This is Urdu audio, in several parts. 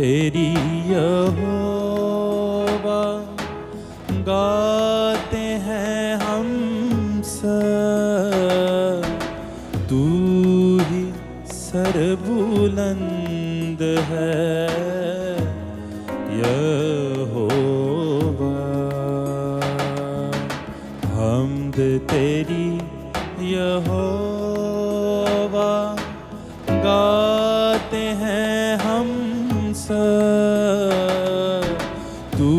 تیری یہوہ گاتے ہیں ہم سب، تو ہی سر بلند ہے یہوہ، حمد تیری یہوہ گاتے ہیں ہم سب، تو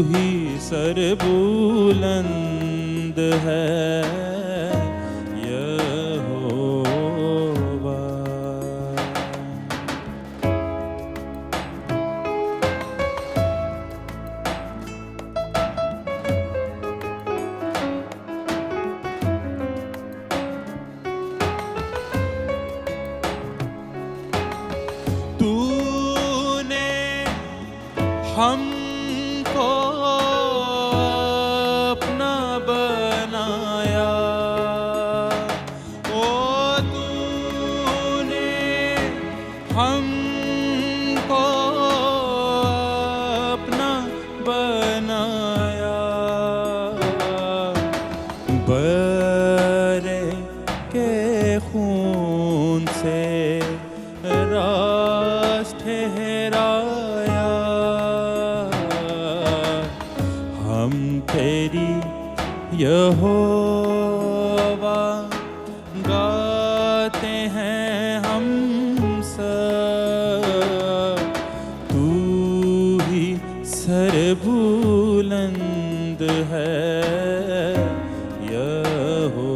ہی سر بلند ہے یہوہ۔ تو نے ہم کو اپنا بنایا، او تو نے ہم کو اپنا بنایا، برے کے خون سے راز ٹھہرایا، ہم تیری یہوہ گاتے ہیں ہم سب، تو ہی سر بلند ہے یہوہ۔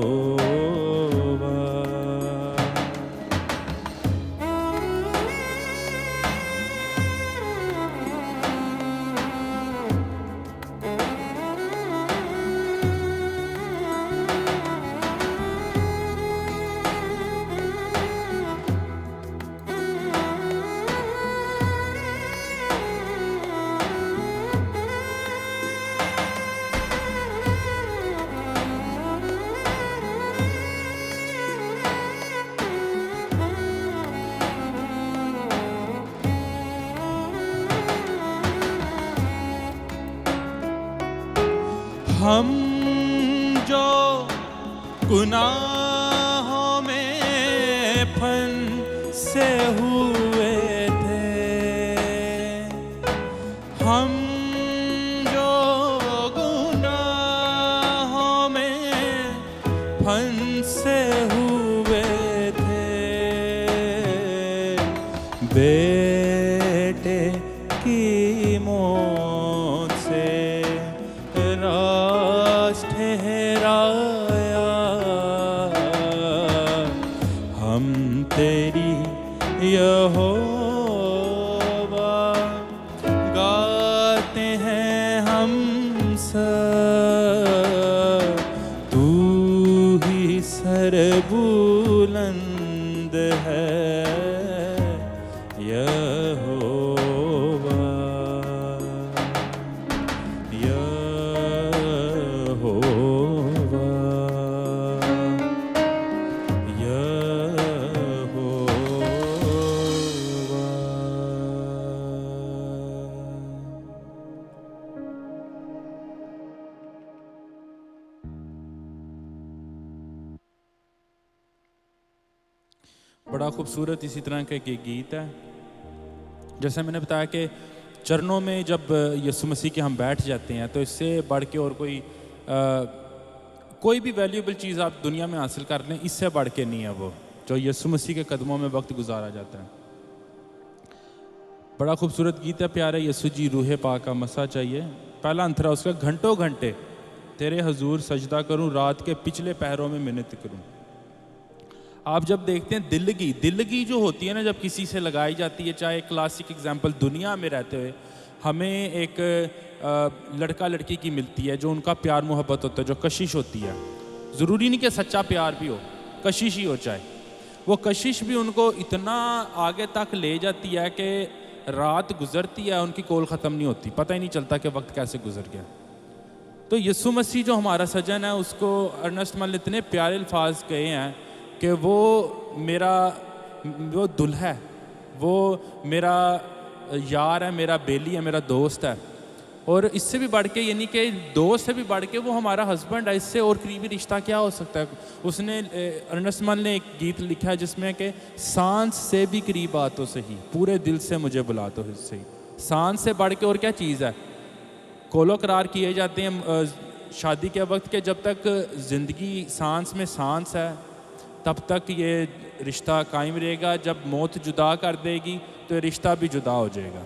ہم جو گناہوں میں پھنسے ہوئے تھے، ہم جو گناہوں میں پھنسے ہوئے تھے، بیٹے کی موت سے راز ٹھہرایا، ہم تیری یہوہ گاتے ہیں ہم سب، تو ہی سر بلند ہے یہوہ، یہوہ، بڑا خوبصورت اسی طرح کا ایک گیت ہے۔ جیسے میں نے بتایا کہ چرنوں میں جب یسوع مسیح کے ہم بیٹھ جاتے ہیں تو اس سے بڑھ کے اور کوئی بھی ویلیوبل چیز آپ دنیا میں حاصل کر لیں، اس سے بڑھ کے نہیں ہے وہ جو یسوع مسیح کے قدموں میں وقت گزارا جاتا ہے۔ بڑا خوبصورت گیت ہے، پیارے یسوع جی روح پاک کا مسا چاہیے۔ پہلا انترا اس کا، گھنٹوں گھنٹے تیرے حضور سجدہ کروں، رات کے پچھلے پہروں میں منت کروں۔ آپ جب دیکھتے ہیں دلگی جو ہوتی ہے نا، جب کسی سے لگائی جاتی ہے، چاہے کلاسک اگزامپل دنیا میں رہتے ہوئے ہمیں ایک لڑکا لڑکی کی ملتی ہے جو ان کا پیار محبت ہوتا ہے، جو کشش ہوتی ہے، ضروری نہیں کہ سچا پیار بھی ہو، کشش ہی ہو، چاہے وہ کشش بھی ان کو اتنا آگے تک لے جاتی ہے کہ رات گزرتی ہے ان کی کول ختم نہیں ہوتی، پتہ ہی نہیں چلتا کہ وقت کیسے گزر گیا۔ تو یسوع مسیح جو ہمارا سجن ہے، اس کو ارنسٹ مل نے اتنے پیارے الفاظ کہے ہیں کہ وہ دلہا ہے، وہ میرا یار ہے, میرا بیلی ہے, میرا دوست ہے, اور اس سے بھی بڑھ کے یعنی کہ دوست سے بھی بڑھ کے وہ ہمارا ہسبینڈ ہے, اس سے اور قریبی رشتہ کیا ہو سکتا ہے. اس نے ارنسٹ مان نے ایک گیت لکھا ہے جس میں کہ سانس سے بھی قریب آ تو صحیح, پورے دل سے مجھے بلا تو صحیح. سانس سے بڑھ کے اور کیا چیز ہے. کولو قرار کیے جاتے ہیں شادی کے وقت کہ جب تک زندگی سانس میں سانس ہے تب تک یہ رشتہ قائم رہے گا, جب موت جدا کر دے گی تو یہ رشتہ بھی جدا ہو جائے گا.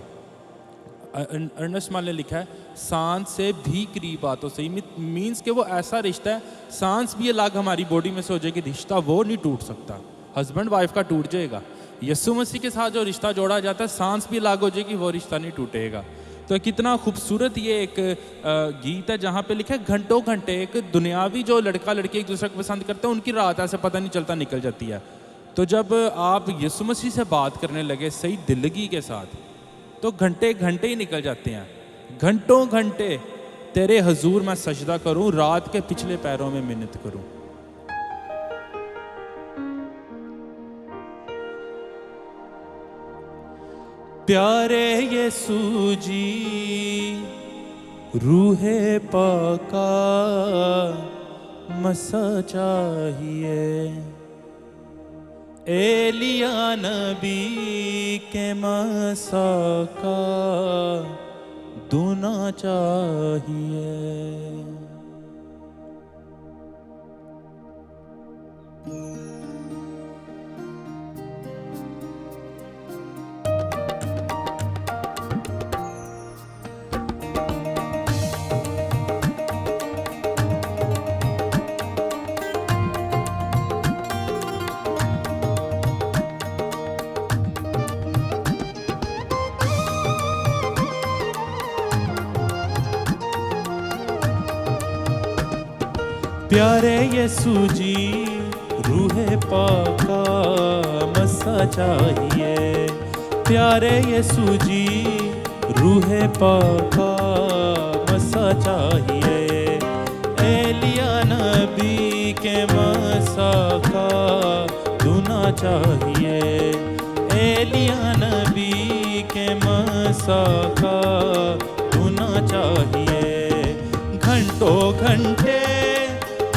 ارنسٹ مان نے لکھا ہے سانس سے بھی قریب آ تو صحیح, مینس کہ وہ ایسا رشتہ ہے, سانس بھی الگ ہماری باڈی میں سے ہو جائے گی, رشتہ وہ نہیں ٹوٹ سکتا. ہسبینڈ وائف کا ٹوٹ جائے گا, یسوع مسیح کے ساتھ جو رشتہ جوڑا جاتا ہے سانس بھی الگ ہو جائے گی, وہ رشتہ نہیں ٹوٹے گا. تو کتنا خوبصورت یہ ایک گیت ہے جہاں پہ لکھا ہے گھنٹوں گھنٹے ایک دنیاوی جو لڑکا لڑکی ایک دوسرے کو پسند کرتے ہیں ان کی رات ایسے پتہ نہیں چلتا نکل جاتی ہے. تو جب آپ یسوع مسیح سے بات کرنے لگے صحیح دلگی کے ساتھ تو گھنٹے گھنٹے ہی نکل جاتے ہیں. گھنٹوں گھنٹے تیرے حضور میں سجدہ کروں, رات کے پچھلے پیروں میں منت کروں. پیارے یسوع جی روح پاکا مسا چاہیے, ایلیا نبی کے مسا کا دھونا چاہیے. پیارے یسوع جی روح پاکا مسا چاہیے, پیارے یسوع جی روح پاکا مسا چاہیے, ایلیا نبی کے مسا کا دھونا چاہیے, ایلیا نبی کے مسا کا دھونا چاہیے. گھنٹوں گھنٹے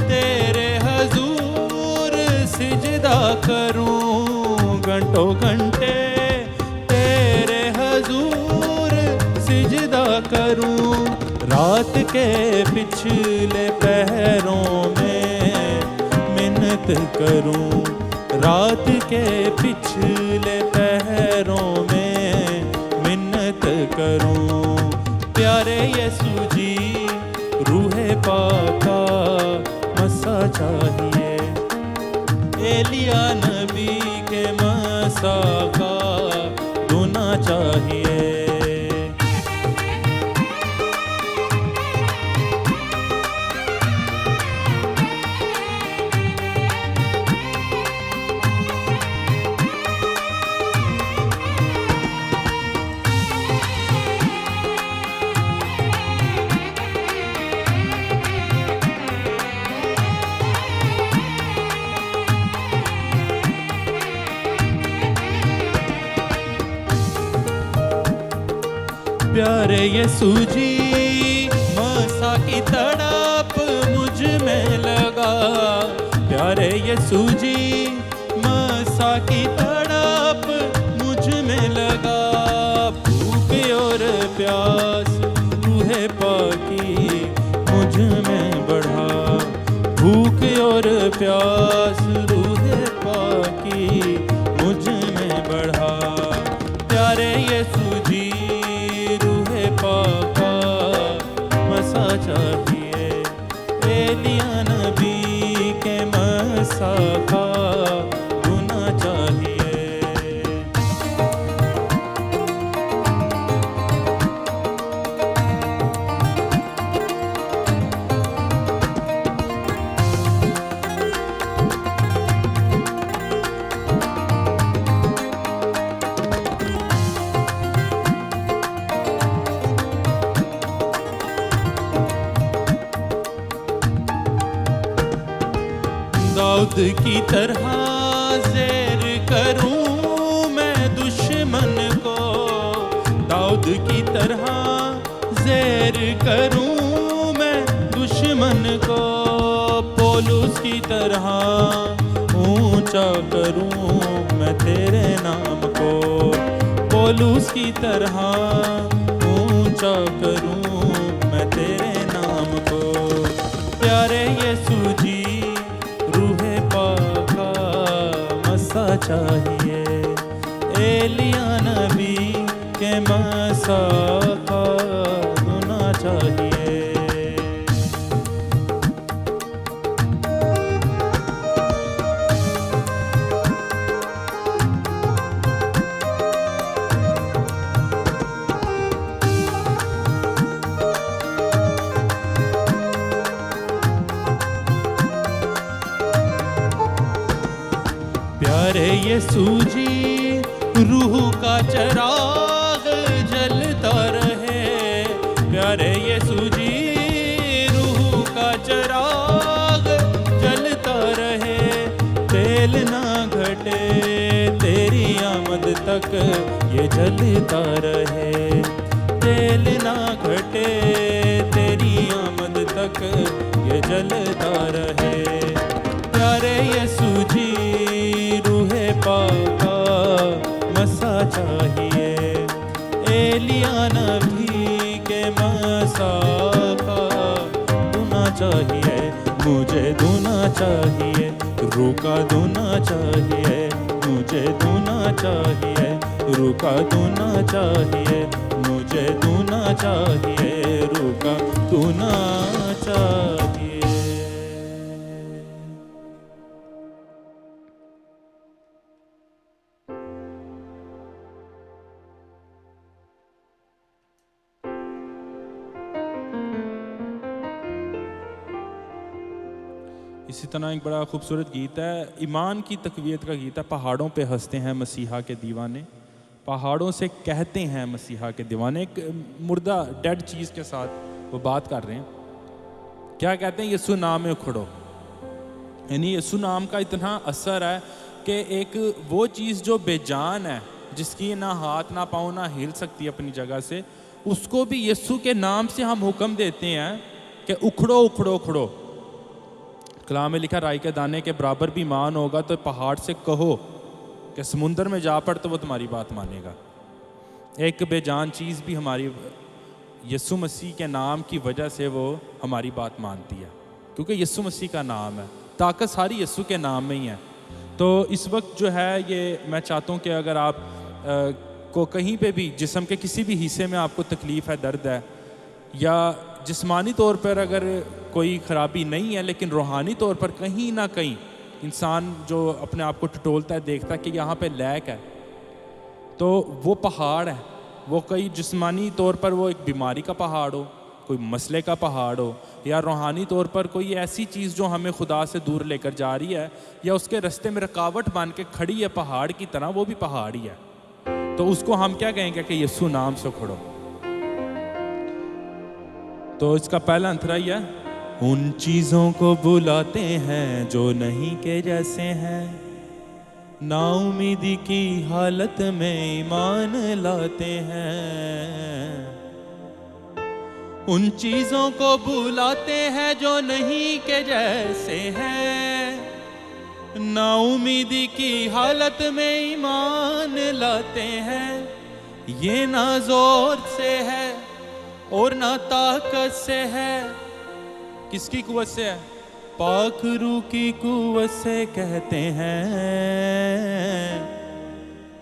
تیرے حضور سجدہ کروں, گھنٹوں گھنٹے تیرے حضور سجدہ کروں, رات کے پچھلے پہروں میں منت کروں, رات کے پچھلے پہروں میں منت کروں. پیارے یسوع جی روح پاکا مسا چاہیے, ایلیا نبی کے مسا کا دھونا چاہیے. پیارے یسوع جی مسا کی تڑپ مجھ میں لگا, پیارے یسوع جی مسا کی تڑپ مجھ میں لگا, بھوک اور پیاس روح پاکی مجھ میں بڑھا, بھوک اور پیاس روح پاکی مجھ میں بڑھا. پیارے یسوع جی پاکا مسا چاہیے, ایلیا نبی کے مسا کا دھونا چاہیے. داؤد کی طرح زیر کروں میں دشمن کو, طرح زیر کروں میں دشمن کو، پولس کی طرح اونچا کروں میں تیرے نام کو، پولس کی طرح اونچا کروں میں تیرے نام کو۔ پیارے یسوع جی روح پاک کا مسا چاہیے، ایلیاں نبی کے مسا کا دھنا چاہیے۔ پیارے یسوع جی روح کا چراغ جلتا رہے، پیارے یسوع جی روح کا چراغ جلتا رہے، تیل نہ گھٹے تیری آمد تک یہ جلتا رہے، تیل نہ گھٹے تیری آمد تک یہ جلتا رہے۔ پیارے یسوع جی روح پاک کا مسا چاہیے، ایلیاں نبی کے مسا کا دھنا چاہیے، مجھے دھنا چاہیے، روح کا دھنا چاہیے، مجھے دھنا چاہیے، روح کا دھنا چاہیے، مجھے دھنا چاہیے، روح کا دھنا چاہیے۔ اسی طرح ایک بڑا خوبصورت گیت ہے، ایمان کی تقویت کا گیت ہے، پہاڑوں پہ ہنستے ہیں مسیحا کے دیوانے، پہاڑوں سے کہتے ہیں مسیحا کے دیوانے۔ ایک مردہ ڈیڈ چیز کے ساتھ وہ بات کر رہے ہیں، کیا کہتے ہیں؟ یسوع نام میں اکھڑو، یعنی یسوع نام کا اتنا اثر ہے کہ ایک وہ چیز جو بے جان ہے، جس کی نہ ہاتھ نہ پاؤں نہ ہل سکتی اپنی جگہ سے، اس کو بھی یسوع کے نام سے ہم حکم دیتے ہیں کہ اکھڑو اکھڑو اکھڑو۔ کلام میں لکھا رائی کے دانے کے برابر بھی مان ہوگا تو پہاڑ سے کہو کہ سمندر میں جا پڑ تو وہ تمہاری بات مانے گا۔ ایک بے جان چیز بھی ہماری یسوع مسیح کے نام کی وجہ سے وہ ہماری بات مانتی ہے، کیونکہ یسوع مسیح کا نام ہے، طاقت ساری یسوع کے نام میں ہی ہے۔ تو اس وقت جو ہے یہ میں چاہتا ہوں کہ اگر آپ کو کہیں پہ بھی جسم کے کسی بھی حصے میں آپ کو تکلیف ہے، درد ہے، یا جسمانی طور پر اگر کوئی خرابی نہیں ہے لیکن روحانی طور پر کہیں نہ کہیں انسان جو اپنے آپ کو ٹٹولتا ہے، دیکھتا ہے کہ یہاں پہ لیک ہے، تو وہ پہاڑ ہے، وہ کئی جسمانی طور پر وہ ایک بیماری کا پہاڑ ہو، کوئی مسئلے کا پہاڑ ہو، یا روحانی طور پر کوئی ایسی چیز جو ہمیں خدا سے دور لے کر جا رہی ہے یا اس کے رستے میں رکاوٹ بن کے کھڑی ہے پہاڑ کی طرح، وہ بھی پہاڑ ہی ہے، تو اس کو ہم کیا کہیں گے کہ یسوع نام سے کھڑو۔ تو اس کا پہلا انترا یہ ہے، ان چیزوں کو بلاتے ہیں جو نہیں کے جیسے ہیں، نا امیدی کی حالت میں ایمان لاتے ہیں، ان چیزوں کو بلاتے ہیں جو نہیں کے جیسے ہیں، نا امیدی کی حالت میں ایمان لاتے ہیں، یہ نہ زور سے ہے اور نہ طاقت سے ہے، کس کی قوت سے ہے؟ پاک روح کی قوت سے کہتے ہیں،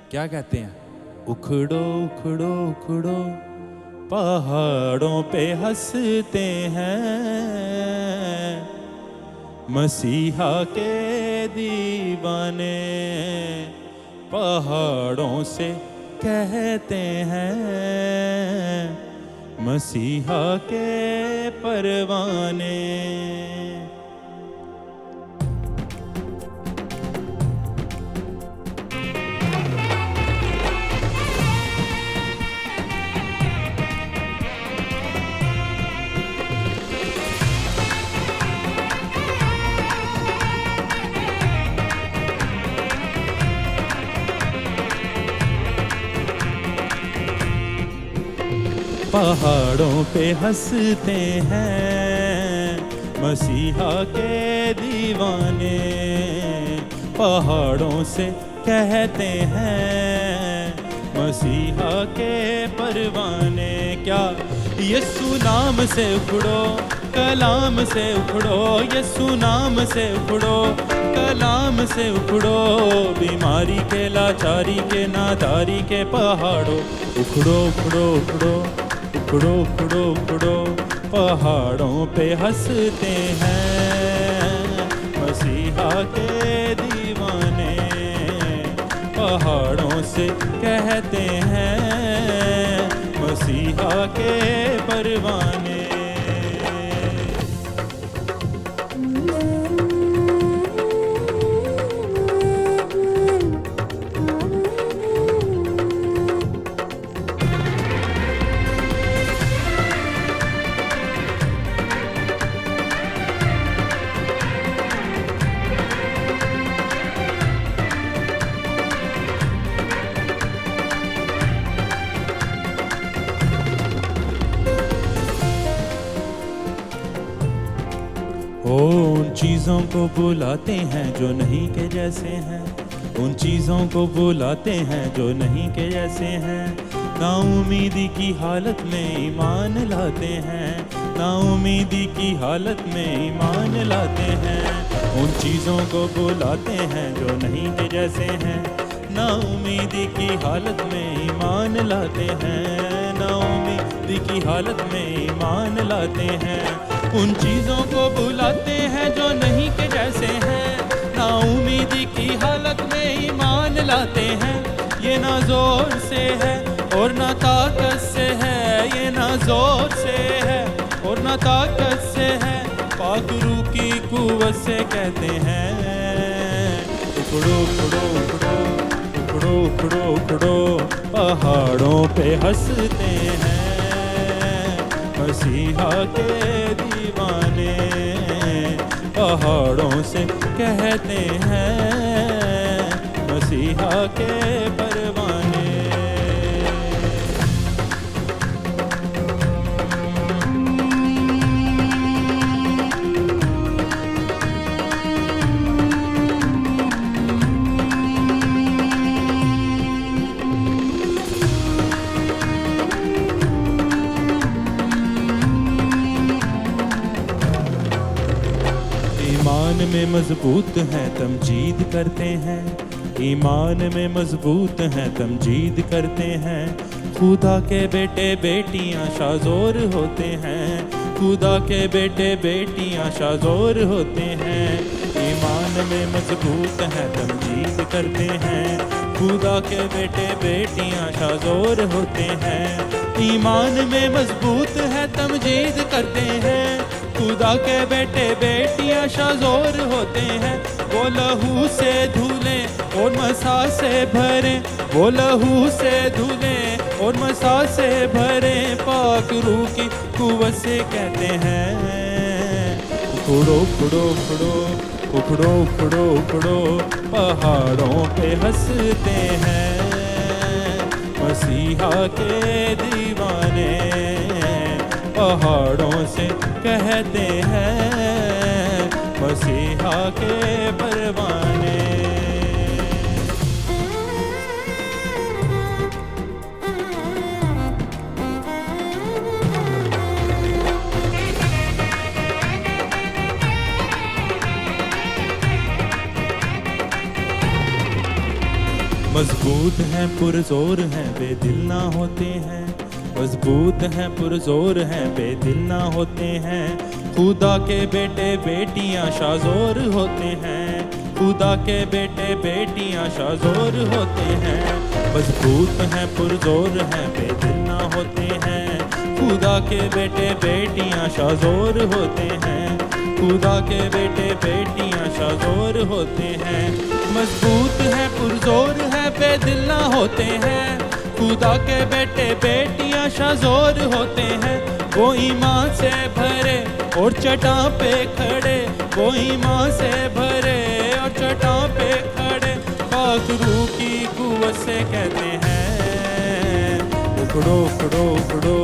کیا کہتے ہیں؟ اکھڑو اکھڑو اکھڑو پہاڑوں پہ ہنستے ہیں، مسیحا کے دیوانے پہاڑوں سے کہتے ہیں، مسیحا کے پروانے۔ پہاڑوں پہ ہنستے ہیں مسیحا کے دیوانے، پہاڑوں سے کہتے ہیں مسیحا کے پروانے، کیا یسوع نام سے اکھڑو کلام سے اکھڑو، یسوع نام سے اکھڑو کلام سے اکھڑو، بیماری کے لاچاری کے ناداری کے پہاڑوں اکھڑو اکھڑو اکھڑو اکھڑو اکھڑو اکھڑو، پہاڑوں پہ ہنستے ہیں مسیحا کے دیوانے، پہاڑوں سے کہتے ہیں مسیحا کے پروانے۔ ان چیزوں کو بلاتے ہیں جو نہیں کے جیسے ہیں، ان چیزوں کو بلاتے ہیں جو نہیں کے جیسے ہیں، نا امیدی کی حالت میں ایمان لاتے ہیں، نا امیدی کی حالت میں ایمان لاتے ہیں، ان چیزوں کو بلاتے ہیں جو نہیں کے جیسے ہیں، نا امیدی کی حالت میں ایمان لاتے ہیں، نا امیدی کی حالت میں ایمان لاتے ہیں، ان چیزوں کو بلاتے ہیں جو نہیں کے جیسے ہیں، نا امیدی کی حالت میں ایمان لاتے ہیں، یہ نہ زور سے ہے اور نہ طاقت سے ہے، یہ نہ زور سے ہے اور نہ طاقت سے ہے، پاک روح کی قوت سے کہتے ہیں اکھڑو اکھڑو اکھڑو اکھڑو اکھڑو اکھڑو، پہاڑوں پہ ہنستے ہیں مسیحا کے دیوانے، پہاڑوں سے کہتے ہیں مسیحا کے پروانے۔ ایمان میں مضبوط ہیں تمجید کرتے ہیں، ایمان میں مضبوط ہیں تمجید کرتے ہیں، خدا کے بیٹے بیٹیاں شازور ہوتے ہیں، خدا کے بیٹے بیٹیاں شازور ہوتے ہیں، ایمان میں مضبوط ہیں تمجید کرتے ہیں، خدا کے بیٹے بیٹیاں شازور ہوتے ہیں، ایمان میں مضبوط ہے تمجید کرتے ہیں، خدا کے بیٹے بیٹیاں شازور ہوتے ہیں، وہ لہو سے دھلیں اور مسیح سے بھریں، وہ لہو سے دھلیں اور مسیح سے بھریں، پاک روح کی قوت سے کہتے ہیں اکھڑو اکھڑو اکھڑو اکھڑو اکھڑو اکھڑو، پہاڑوں پہ ہنستے ہیں مسیحا کے دیوانے، پہاڑوں سے کہتے ہیں مسیحا کے پروانے۔ مضبوط ہیں پرزور ہیں بے دل نہ ہوتے ہیں، مضبوط ہیں پرزور ہیں بے دل نہ ہوتے ہیں، خدا کے بیٹے بیٹیاں شازور ہوتے ہیں، خدا کے بیٹے بیٹیاں شازور ہوتے ہیں، مضبوط ہیں پرزور ہیں بے دل نہ ہوتے ہیں، خدا کے بیٹے بیٹیاں شازور ہوتے ہیں، خدا کے بیٹے بیٹیاں شازور ہوتے ہیں، مضبوط ہیں پرزور ہیں بے دل نہ ہوتے ہیں، خدا کے بیٹے بیٹیاں شازور ہوتے ہیں، وہ ایمان سے بھرے اور چٹان پہ کھڑے، وہ ایمان سے بھرے اور چٹان پہ کھڑے، پاک روح کی قوت سے کہتے ہیں اکھڑو اکھڑو اکھڑو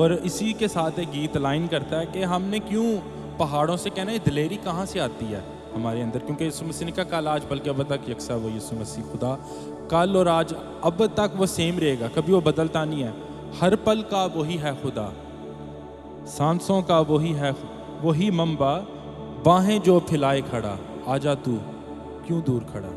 اور اسی کے ساتھ ایک گیت لائن کرتا ہے کہ ہم نے کیوں پہاڑوں سے کہنا ہے دلیری کہاں سے آتی ہے ہمارے اندر کیونکہ یسوع مسیح نے کہا کل آج بلکہ اب تک یکساں وہ یسوع مسیح خدا کل اور آج اب تک وہ سیم رہے گا کبھی وہ بدلتا نہیں ہے ہر پل کا وہی ہے خدا سانسوں کا وہی ہے وہی منبع باہیں جو پھیلائے کھڑا آجا تو کیوں دور کھڑا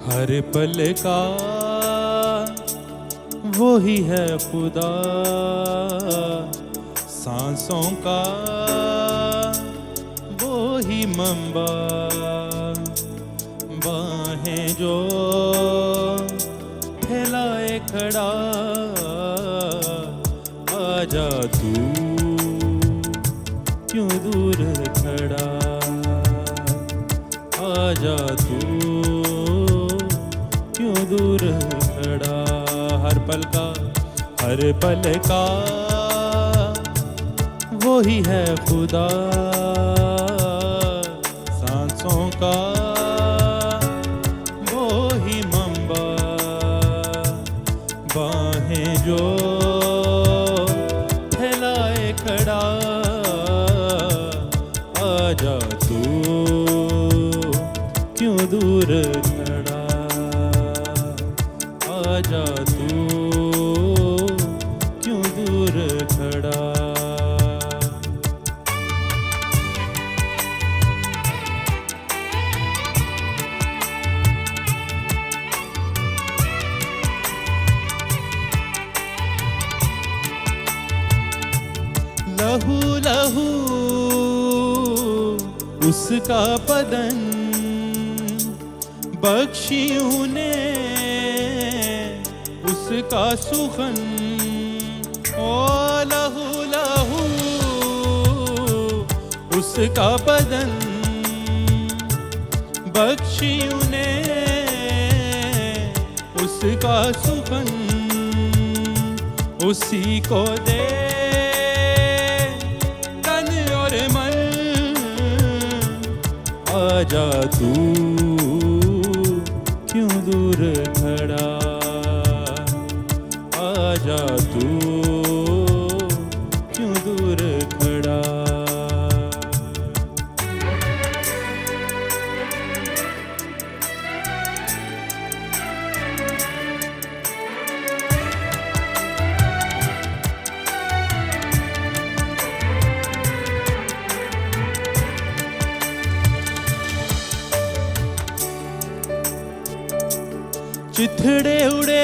ہر پل کا وہی ہے خدا سانسوں کا وہی منبع باہیں جو پھیلائے کھڑا آجا تو کیوں دور کھڑا آجا تو کیوں دور کھڑا ہر پل کا وہی ہے خدا سانسوں کا وہی منبع باہیں جو پھیلائے کھڑا آجا تو کیوں دور کھڑا آجا تو کیوں دور کھڑا لہو لہو اس کا بدن بخشی انہیں اس کا سخن او لہو لہو اس کا بدن بخشی انہیں اس کا سخن اسی کو دے تن اور من آجا تو کیوں دور کھڑا آجا تو کیوں دور کھڑا چتھڑے اڑے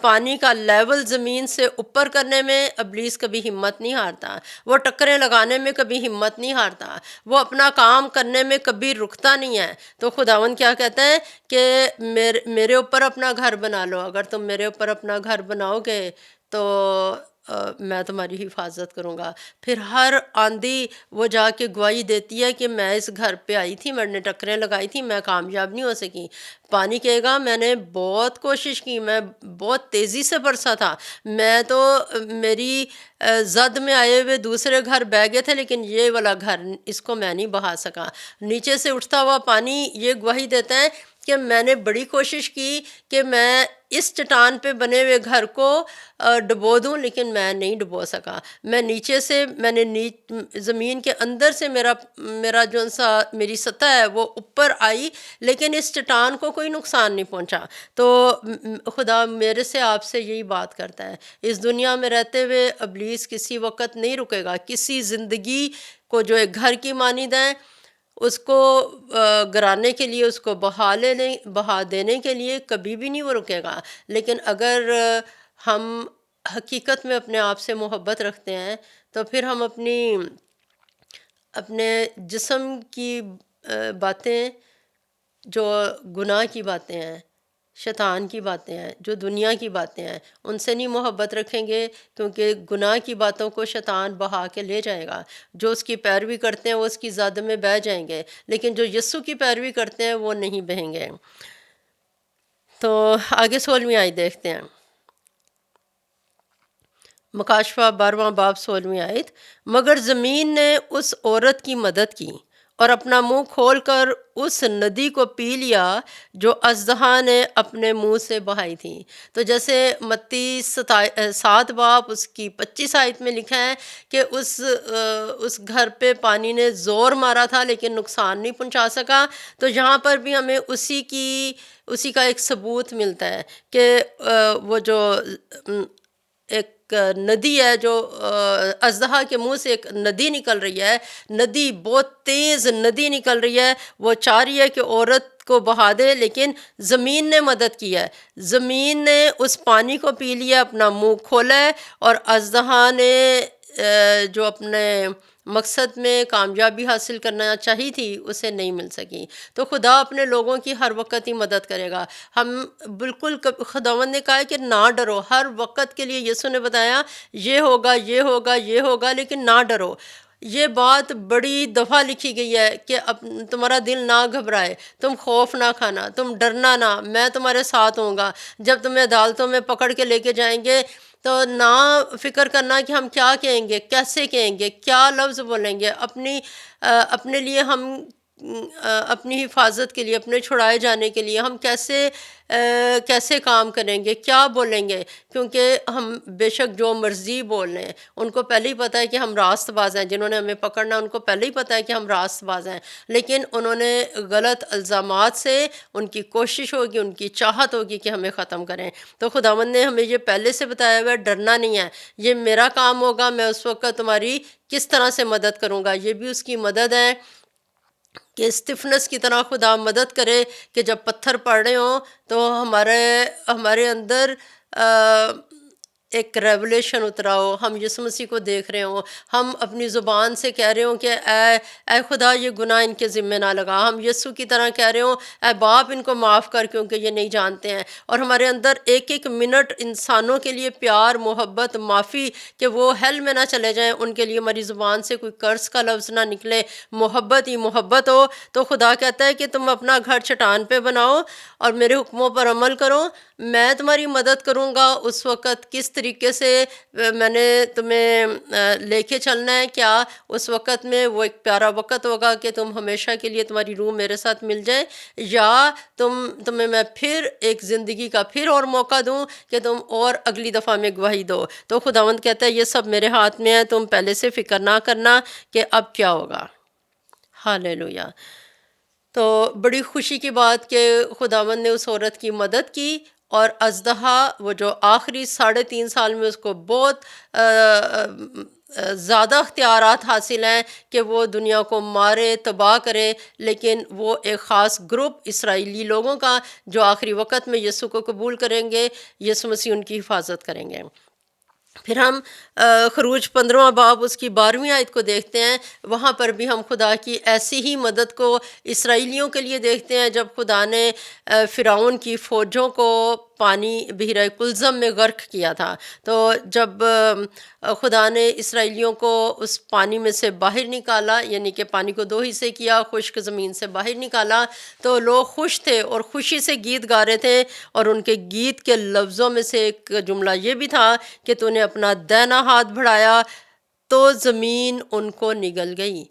پانی کا لیول زمین سے اوپر کرنے میں ابلیس کبھی ہمت نہیں ہارتا، وہ ٹکریں لگانے میں کبھی ہمت نہیں ہارتا، وہ اپنا کام کرنے میں کبھی رکتا نہیں ہے۔ تو خداوند کیا کہتا ہے کہ میرے اوپر اپنا گھر بنا لو، اگر تم میرے اوپر اپنا گھر بناؤ گے تو میں تمہاری حفاظت کروں گا۔ پھر ہر آندھی وہ جا کے گواہی دیتی ہے کہ میں اس گھر پہ آئی تھی، میں نے ٹکریں لگائی تھی، میں کامیاب نہیں ہو سکی۔ پانی کہے گا میں نے بہت کوشش کی، میں بہت تیزی سے برسا تھا، میں تو میری زد میں آئے ہوئے دوسرے گھر بہہ گئے تھے، لیکن یہ والا گھر اس کو میں نہیں بہا سکا۔ نیچے سے اٹھتا ہوا پانی یہ گواہی دیتا ہے کہ میں نے بڑی کوشش کی کہ میں اس چٹان پہ بنے ہوئے گھر کو ڈبو دوں، لیکن میں نہیں ڈبو سکا۔ میں نیچے سے میں نے زمین کے اندر سے میرا جو سا میری سطح ہے وہ اوپر آئی، لیکن اس چٹان کو کوئی نقصان نہیں پہنچا۔ تو خدا میرے سے آپ سے یہی بات کرتا ہے، اس دنیا میں رہتے ہوئے ابلیس کسی وقت نہیں رکے گا، کسی زندگی کو جو ایک گھر کی مانند ہے اس کو گرانے کے لیے، اس کو بہا دینے کے لیے کبھی بھی نہیں وہ رکے گا۔ لیکن اگر ہم حقیقت میں اپنے آپ سے محبت رکھتے ہیں تو پھر ہم اپنے جسم کی باتیں، جو گناہ کی باتیں ہیں، شیطان کی باتیں ہیں، جو دنیا کی باتیں ہیں، ان سے نہیں محبت رکھیں گے، کیونکہ گناہ کی باتوں کو شیطان بہا کے لے جائے گا۔ جو اس کی پیروی کرتے ہیں وہ اس کی زد میں بہہ جائیں گے، لیکن جو یسوع کی پیروی کرتے ہیں وہ نہیں بہیں گے۔ تو آگے 16ویں آیت دیکھتے ہیں، مکاشفہ 12واں باب 16ویں آیت۔ مگر زمین نے اس عورت کی مدد کی اور اپنا منہ کھول کر اس ندی کو پی لیا جو اژدہا نے اپنے منہ سے بہائی تھی۔ تو جیسے متی 7 باب اس کی 25 آیت میں لکھا ہے کہ اس گھر پہ پانی نے زور مارا تھا لیکن نقصان نہیں پہنچا سکا، تو یہاں پر بھی ہمیں اسی کا ایک ثبوت ملتا ہے کہ وہ جو ایک ندی ہے، جو اژدہا کے منہ سے ایک ندی نکل رہی ہے، ندی بہت تیز ندی نکل رہی ہے، وہ چاہ رہی ہے کہ عورت کو بہا دے، لیکن زمین نے مدد کی ہے۔ زمین نے اس پانی کو پی لیا، اپنا منہ کھولا ہے، اور اژدہا نے جو اپنے مقصد میں کامیابی حاصل کرنا چاہی تھی اسے نہیں مل سکی۔ تو خدا اپنے لوگوں کی ہر وقت ہی مدد کرے گا۔ ہم بالکل خداوند نے کہا ہے کہ نہ ڈرو، ہر وقت کے لیے یسوع نے بتایا یہ ہوگا یہ ہوگا یہ ہوگا، لیکن نہ ڈرو۔ یہ بات بڑی دفعہ لکھی گئی ہے کہ تمہارا دل نہ گھبرائے، تم خوف نہ کھانا، تم ڈرنا نہ، میں تمہارے ساتھ ہوں گا۔ جب تمہیں عدالتوں میں پکڑ کے لے کے جائیں گے تو نہ فکر کرنا کہ ہم کیا کہیں گے، کیسے کہیں گے، کیا لفظ بولیں گے، اپنے لیے ہم اپنی حفاظت کے لیے، اپنے چھڑائے جانے کے لیے ہم کیسے کام کریں گے، کیا بولیں گے، کیونکہ ہم بے شک جو مرضی بول لیں، ان کو پہلے ہی پتہ ہے کہ ہم راست باز ہیں۔ جنہوں نے ہمیں پکڑنا ان کو پہلے ہی پتہ ہے کہ ہم راست باز ہیں، لیکن انہوں نے غلط الزامات سے، ان کی کوشش ہوگی، ان کی چاہت ہوگی کہ ہمیں ختم کریں۔ تو خداوند نے ہمیں یہ پہلے سے بتایا ہوا ہے، ڈرنا نہیں ہے، یہ میرا کام ہوگا، میں اس وقت تمہاری کس طرح سے مدد کروں گا۔ یہ بھی اس کی مدد ہے کہ اسٹفنس کی طرح خدا مدد کرے کہ جب پتھر پڑ رہے ہوں تو ہمارے اندر ایک ریولیشن اترا ہو، ہم یسوع مسیح کو دیکھ رہے ہوں، ہم اپنی زبان سے کہہ رہے ہوں کہ اے خدا یہ گناہ ان کے ذمہ نہ لگا، ہم یسوع کی طرح کہہ رہے ہوں اے باپ ان کو معاف کر کیونکہ یہ نہیں جانتے ہیں۔ اور ہمارے اندر ایک ایک منٹ انسانوں کے لیے پیار، محبت، معافی، کہ وہ ہیل میں نہ چلے جائیں، ان کے لیے ہماری زبان سے کوئی کرس کا لفظ نہ نکلے، محبت ہی محبت ہو۔ تو خدا کہتا ہے کہ تم اپنا گھر چٹان پہ بناؤ اور میرے حکموں پر عمل کرو، میں تمہاری مدد کروں گا۔ اس وقت کس طریقے سے میں نے تمہیں لے کے چلنا ہے، کیا اس وقت میں وہ ایک پیارا وقت ہوگا کہ تم ہمیشہ کے لیے تمہاری روح میرے ساتھ مل جائے، یا تمہیں میں پھر ایک زندگی کا پھر اور موقع دوں کہ تم اور اگلی دفعہ میں گواہی دو۔ تو خداوند کہتا ہے یہ سب میرے ہاتھ میں ہے، تم پہلے سے فکر نہ کرنا کہ اب کیا ہوگا۔ ہاللیلویا۔ تو بڑی خوشی کی بات کہ خداوند نے اس عورت کی مدد کی، اور اژدہا وہ جو آخری 3.5 سال میں اس کو بہت زیادہ اختیارات حاصل ہیں کہ وہ دنیا کو مارے تباہ کرے، لیکن وہ ایک خاص گروپ اسرائیلی لوگوں کا جو آخری وقت میں یسوع کو قبول کریں گے، یسوع مسیح ان کی حفاظت کریں گے۔ پھر ہم خروج 15واں باب اس کی 12ویں آیت کو دیکھتے ہیں، وہاں پر بھی ہم خدا کی ایسی ہی مدد کو اسرائیلیوں کے لیے دیکھتے ہیں جب خدا نے فرعون کی فوجوں کو پانی بحیرہ کلزم میں غرق کیا تھا۔ تو جب خدا نے اسرائیلیوں کو اس پانی میں سے باہر نکالا، یعنی کہ پانی کو 2 حصے کیا، خشک زمین سے باہر نکالا، تو لوگ خوش تھے اور خوشی سے گیت گا رہے تھے، اور ان کے گیت کے لفظوں میں سے ایک جملہ یہ بھی تھا کہ تو نے اپنا دائنا ہاتھ بڑھایا تو زمین ان کو نگل گئی۔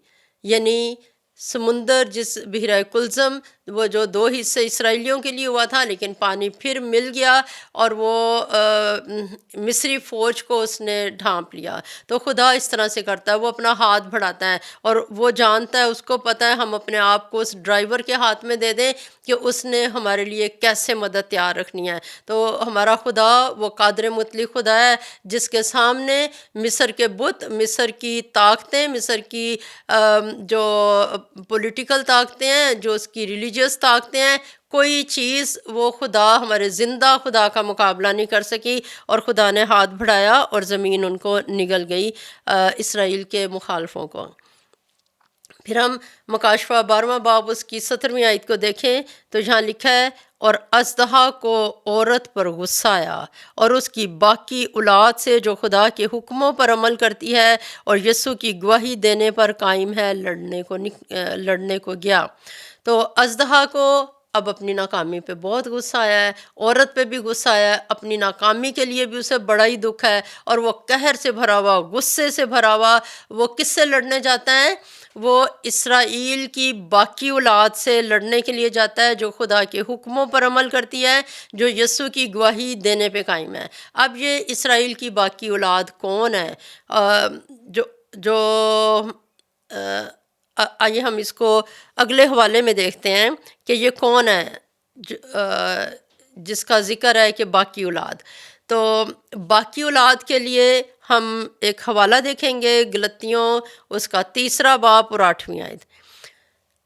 یعنی سمندر جس بحیرہ کلزم وہ جو 2 حصے اسرائیلیوں کے لیے ہوا تھا، لیکن پانی پھر مل گیا اور وہ مصری فوج کو اس نے ڈھانپ لیا۔ تو خدا اس طرح سے کرتا ہے، وہ اپنا ہاتھ بڑھاتا ہے اور وہ جانتا ہے، اس کو پتہ ہے ہم اپنے آپ کو اس ڈرائیور کے ہاتھ میں دے دیں کہ اس نے ہمارے لیے کیسے مدد تیار رکھنی ہے۔ تو ہمارا خدا وہ قادر مطلق خدا ہے جس کے سامنے مصر کے بت، مصر کی طاقتیں، مصر کی جو پولیٹیکل طاقتیں ہیں، جو اس کی ریلیجیس طاقتیں ہیں، کوئی چیز وہ خدا، ہمارے زندہ خدا کا مقابلہ نہیں کر سکی، اور خدا نے ہاتھ بڑھایا اور زمین ان کو نگل گئی، اسرائیل کے مخالفوں کو۔ پھر ہم مکاشفہ 12واں باب اس کی 17ویں آیت کو دیکھیں تو یہاں لکھا ہے، اور اژدہا کو عورت پر غصہ آیا اور اس کی باقی اولاد سے جو خدا کے حکموں پر عمل کرتی ہے اور یسوع کی گواہی دینے پر قائم ہے، لڑنے کو گیا۔ تو اژدہا کو اب اپنی ناکامی پہ بہت غصہ آیا ہے، عورت پہ بھی غصہ آیا ہے، اپنی ناکامی کے لیے بھی اسے بڑا ہی دکھ ہے، اور وہ قہر سے بھرا ہوا، غصے سے بھرا ہوا، وہ کس سے لڑنے جاتا ہے؟ وہ اسرائیل کی باقی اولاد سے لڑنے کے لیے جاتا ہے جو خدا کے حکموں پر عمل کرتی ہے، جو یسوع کی گواہی دینے پہ قائم ہے۔ اب یہ اسرائیل کی باقی اولاد کون ہے؟ جو آئیے ہم اس کو اگلے حوالے میں دیکھتے ہیں کہ یہ کون ہے جس کا ذکر ہے کہ باقی اولاد۔ تو باقی اولاد کے لیے ہم ایک حوالہ دیکھیں گے، گلتیوں اس کا 3 باب اور 8ویں آیت۔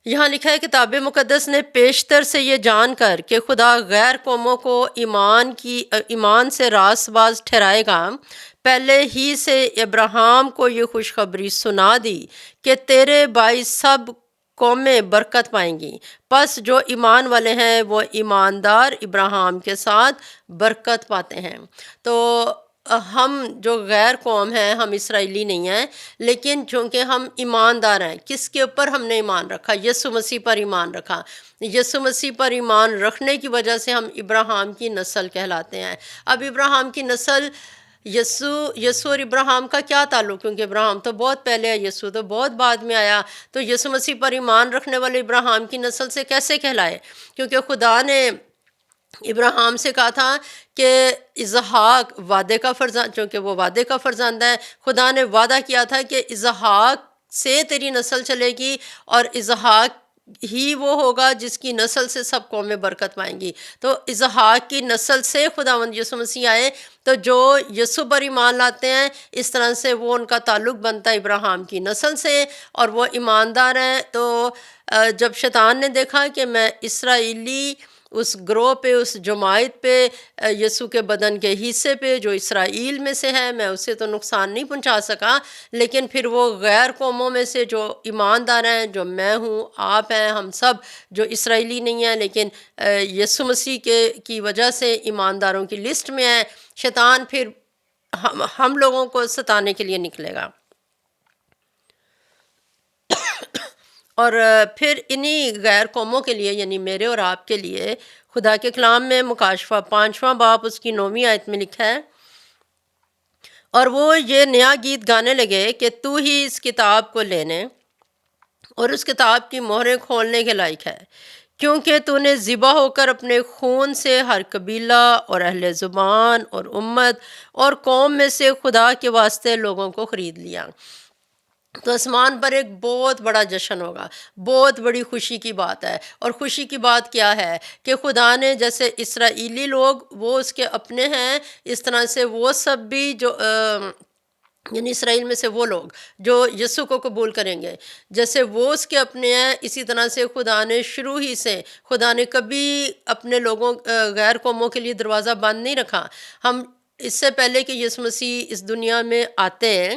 یہاں لکھا ہے، کتاب مقدس نے پیشتر سے یہ جان کر کہ خدا غیر قوموں کو ایمان سے راست باز ٹھہرائے گا، پہلے ہی سے ابراہیم کو یہ خوشخبری سنا دی کہ تیرے باعث سب قومیں برکت پائیں گی، پس جو ایمان والے ہیں وہ ایماندار ابراہیم کے ساتھ برکت پاتے ہیں۔ تو ہم جو غیر قوم ہیں، ہم اسرائیلی نہیں ہیں، لیکن چونکہ ہم ایماندار ہیں، کس کے اوپر ہم نے ایمان رکھا؟ یسوع مسیح پر ایمان رکھا۔ یسوع مسیح پر ایمان رکھنے کی وجہ سے ہم ابراہیم کی نسل کہلاتے ہیں۔ اب ابراہیم کی نسل، یسوع اور ابراہیم کا کیا تعلق؟ کیونکہ ابراہیم تو بہت پہلے ہے، یسوع تو بہت بعد میں آیا، تو یسوع مسیح پر ایمان رکھنے والے ابراہیم کی نسل سے کیسے کہلائے؟ کیونکہ خدا نے ابراہیم سے کہا تھا کہ اسحاق وعدے کا فرزند، چونکہ وہ وعدے کا فرزند ہے، خدا نے وعدہ کیا تھا کہ اسحاق سے تیری نسل چلے گی، اور اسحاق ہی وہ ہوگا جس کی نسل سے سب قومیں برکت پائیں گی۔ تو اسحاق کی نسل سے خداوند یسوع مسیح آئے، تو جو یسوع پر ایمان لاتے ہیں اس طرح سے وہ ان کا تعلق بنتا ہے ابراہیم کی نسل سے، اور وہ ایماندار ہیں۔ تو جب شیطان نے دیکھا کہ میں اسرائیلی اس گروہ پہ، اس جماعت پہ، یسوع کے بدن کے حصے پہ جو اسرائیل میں سے ہے، میں اسے تو نقصان نہیں پہنچا سکا، لیکن پھر وہ غیر قوموں میں سے جو ایماندار ہیں، جو میں ہوں، آپ ہیں، ہم سب جو اسرائیلی نہیں ہیں لیکن یسوع مسیح کی وجہ سے ایمانداروں کی لسٹ میں ہیں، شیطان پھر ہم لوگوں کو ستانے کے لیے نکلے گا۔ اور پھر انہی غیر قوموں کے لیے، یعنی میرے اور آپ کے لیے، خدا کے کلام میں مکاشفہ 5واں باب اس کی 9ویں آیت میں لکھا ہے، اور وہ یہ نیا گیت گانے لگے کہ تو ہی اس کتاب کو لینے اور اس کتاب کی مہریں کھولنے کے لائق ہے، کیونکہ تو نے ذبح ہو کر اپنے خون سے ہر قبیلہ اور اہل زبان اور امت اور قوم میں سے خدا کے واسطے لوگوں کو خرید لیا۔ تو آسمان پر ایک بہت بڑا جشن ہوگا، بہت بڑی خوشی کی بات ہے، اور خوشی کی بات کیا ہے کہ خدا نے جیسے اسرائیلی لوگ وہ اس کے اپنے ہیں، اس طرح سے وہ سب بھی جو یعنی اسرائیل میں سے وہ لوگ جو یسوع کو قبول کریں گے، جیسے وہ اس کے اپنے ہیں، اسی طرح سے خدا نے شروع ہی سے، خدا نے کبھی اپنے لوگوں غیر قوموں کے لیے دروازہ بند نہیں رکھا۔ ہم اس سے پہلے کہ یسوع مسیح اس دنیا میں آتے ہیں،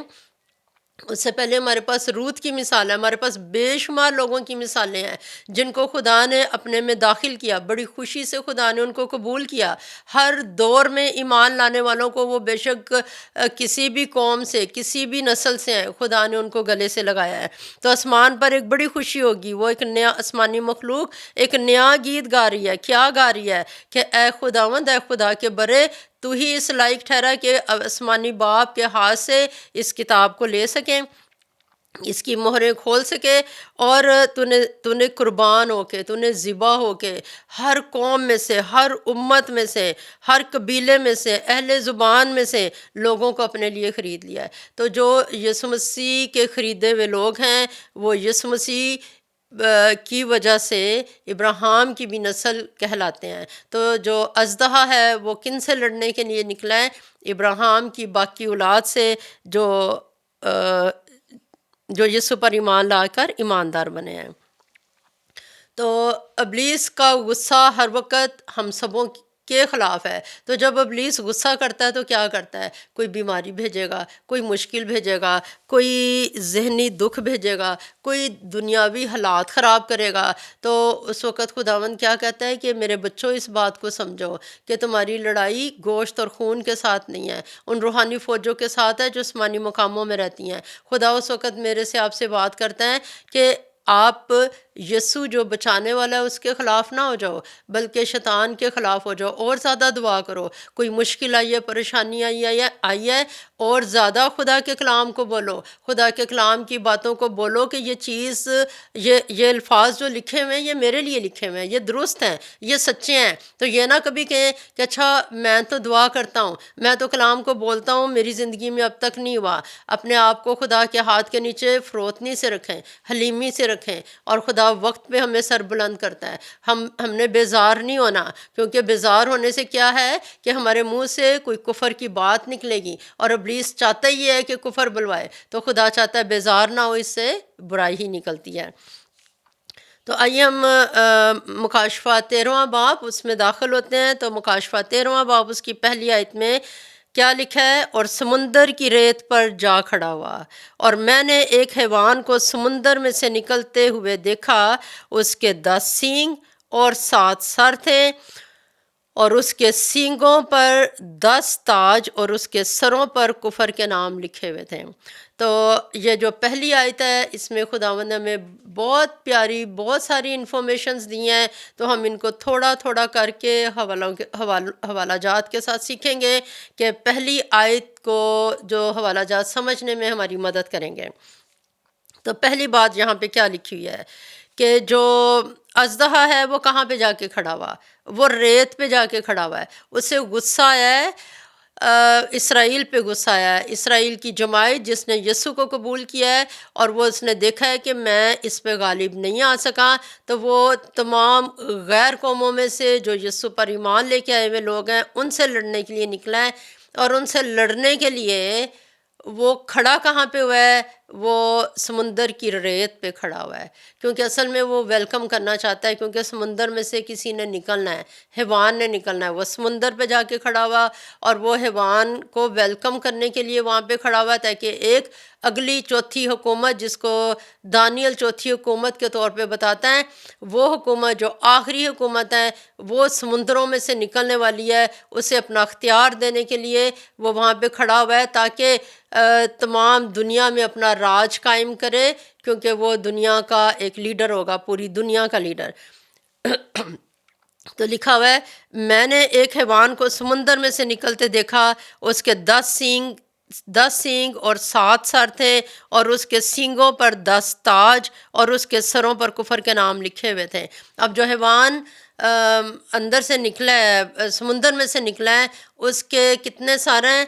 اس سے پہلے ہمارے پاس روت کی مثال ہے، ہمارے پاس بے شمار لوگوں کی مثالیں ہیں جن کو خدا نے اپنے میں داخل کیا، بڑی خوشی سے خدا نے ان کو قبول کیا۔ ہر دور میں ایمان لانے والوں کو، وہ بے شک کسی بھی قوم سے، کسی بھی نسل سے ہیں، خدا نے ان کو گلے سے لگایا ہے۔ تو آسمان پر ایک بڑی خوشی ہوگی، وہ ایک نیا آسمانی مخلوق ایک نیا گیت گا رہی ہے۔ کیا گا رہی ہے؟ کہ اے خداوند، اے خدا کے بڑے، تو ہی اس لائق ٹھہرا کہ آسمانی باپ کے ہاتھ سے اس کتاب کو لے سکیں، اس کی مہریں کھول سکے، اور تو نے قربان ہو کے، تو نے ذبح ہو کے ہر قوم میں سے، ہر امت میں سے، ہر قبیلے میں سے، اہل زبان میں سے لوگوں کو اپنے لیے خرید لیا ہے۔ تو جو یسوع مسیح کے خریدے ہوئے لوگ ہیں، وہ یسوع مسیح کی وجہ سے ابراہیم کی بھی نسل کہلاتے ہیں۔ تو جو اژدہا ہے وہ کن سے لڑنے کے لیے نکلا ہے؟ ابراہیم کی باقی اولاد سے، جو یسوع پر ایمان لا کر ایماندار بنے ہیں۔ تو ابلیس کا غصہ ہر وقت ہم سبوں کے خلاف ہے۔ تو جب ابلیس غصہ کرتا ہے تو کیا کرتا ہے؟ کوئی بیماری بھیجے گا، کوئی مشکل بھیجے گا، کوئی ذہنی دکھ بھیجے گا، کوئی دنیاوی حالات خراب کرے گا۔ تو اس وقت خداوند کیا کہتا ہے کہ میرے بچوں، اس بات کو سمجھو کہ تمہاری لڑائی گوشت اور خون کے ساتھ نہیں ہے، ان روحانی فوجوں کے ساتھ ہے جو آسمانی مقاموں میں رہتی ہیں۔ خدا اس وقت میرے سے آپ سے بات کرتا ہے کہ آپ یسوع جو بچانے والا ہے اس کے خلاف نہ ہو جاؤ، بلکہ شیطان کے خلاف ہو جاؤ، اور زیادہ دعا کرو۔ کوئی مشکل آئی ہے، پریشانی آئی ہے، اور زیادہ خدا کے کلام کو بولو، خدا کے کلام کی باتوں کو بولو کہ یہ چیز، یہ الفاظ جو لکھے ہوئے ہیں یہ میرے لیے لکھے ہوئے ہیں، یہ درست ہیں، یہ سچے ہیں۔ تو یہ نہ کبھی کہیں کہ اچھا میں تو دعا کرتا ہوں، میں تو کلام کو بولتا ہوں، میری زندگی میں اب تک نہیں ہوا۔ اپنے آپ کو خدا کے ہاتھ کے نیچے فروتنی سے رکھیں، حلیمی سے رکھیں، اور خدا وقت پہ ہمیں سر بلند کرتا ہے۔ ہم نے بیزار نہیں ہونا، کیونکہ بیزار ہونے سے کیا ہے کہ ہمارے منہ سے کوئی کفر کی بات نکلے گی، اور ابلیس چاہتا ہی ہے کہ کفر بلوائے۔ تو خدا چاہتا ہے بیزار نہ ہو، اس سے برائی ہی نکلتی ہے۔ تو آئیے ہم مکاشفہ 13واں باب اس میں داخل ہوتے ہیں۔ تو مکاشفہ 13واں باب اس کی پہلی آیت میں کیا لکھا ہے؟ اور سمندر کی ریت پر جا کھڑا ہوا، اور میں نے ایک حیوان کو سمندر میں سے نکلتے ہوئے دیکھا، اس کے 10 سینگ اور 7 سر تھے، اور اس کے سینگوں پر 10 تاج، اور اس کے سروں پر کفر کے نام لکھے ہوئے تھے۔ تو یہ جو پہلی آیت ہے، اس میں خداوند نے ہمیں بہت پیاری، بہت ساری انفارمیشنز دی ہیں۔ تو ہم ان کو تھوڑا تھوڑا کر کے حوالہ جات کے ساتھ سیکھیں گے کہ پہلی آیت کو جو حوالہ جات سمجھنے میں ہماری مدد کریں گے۔ تو پہلی بات یہاں پہ کیا لکھی ہوئی ہے کہ جو اژدہا ہے وہ کہاں پہ جا کے کھڑا ہوا؟ وہ ریت پہ جا کے کھڑا ہوا ہے۔ اس سے غصہ آیا ہے، اسرائیل پہ غصہ آیا ہے، اسرائیل کی جماعت جس نے یسوع کو قبول کیا ہے، اور وہ اس نے دیکھا ہے کہ میں اس پہ غالب نہیں آ سکا۔ تو وہ تمام غیر قوموں میں سے جو یسوع پر ایمان لے کے آئے ہوئے لوگ ہیں، ان سے لڑنے کے لیے نکلا ہے، اور ان سے لڑنے کے لیے وہ کھڑا کہاں پہ ہوا ہے؟ وہ سمندر کی ریت پہ کھڑا ہوا ہے، کیونکہ اصل میں وہ ویلکم کرنا چاہتا ہے، کیونکہ سمندر میں سے کسی نے نکلنا ہے، حیوان نے نکلنا ہے۔ وہ سمندر پہ جا کے کھڑا ہوا، اور وہ حیوان کو ویلکم کرنے کے لیے وہاں پہ کھڑا ہوا، تاکہ ایک اگلی چوتھی حکومت، جس کو دانیل چوتھی حکومت کے طور پہ بتاتا ہے، وہ حکومت جو آخری حکومت ہے، وہ سمندروں میں سے نکلنے والی ہے، اسے اپنا اختیار دینے کے لیے وہ وہاں پہ کھڑا ہوا ہے، تاکہ تمام دنیا میں اپنا راج قائم کرے، کیونکہ وہ دنیا کا ایک لیڈر ہوگا، پوری دنیا کا لیڈر۔ تو لکھا ہوا ہے، میں نے ایک حیوان کو سمندر میں سے نکلتے دیکھا، اس کے 10 سینگ اور 7 سر تھے، اور اس کے سینگوں پر 10 تاج، اور اس کے سروں پر کفر کے نام لکھے ہوئے تھے۔ اب جو حیوان اندر سے نکلا ہے، سمندر میں سے نکلا ہے، اس کے کتنے سر ہیں؟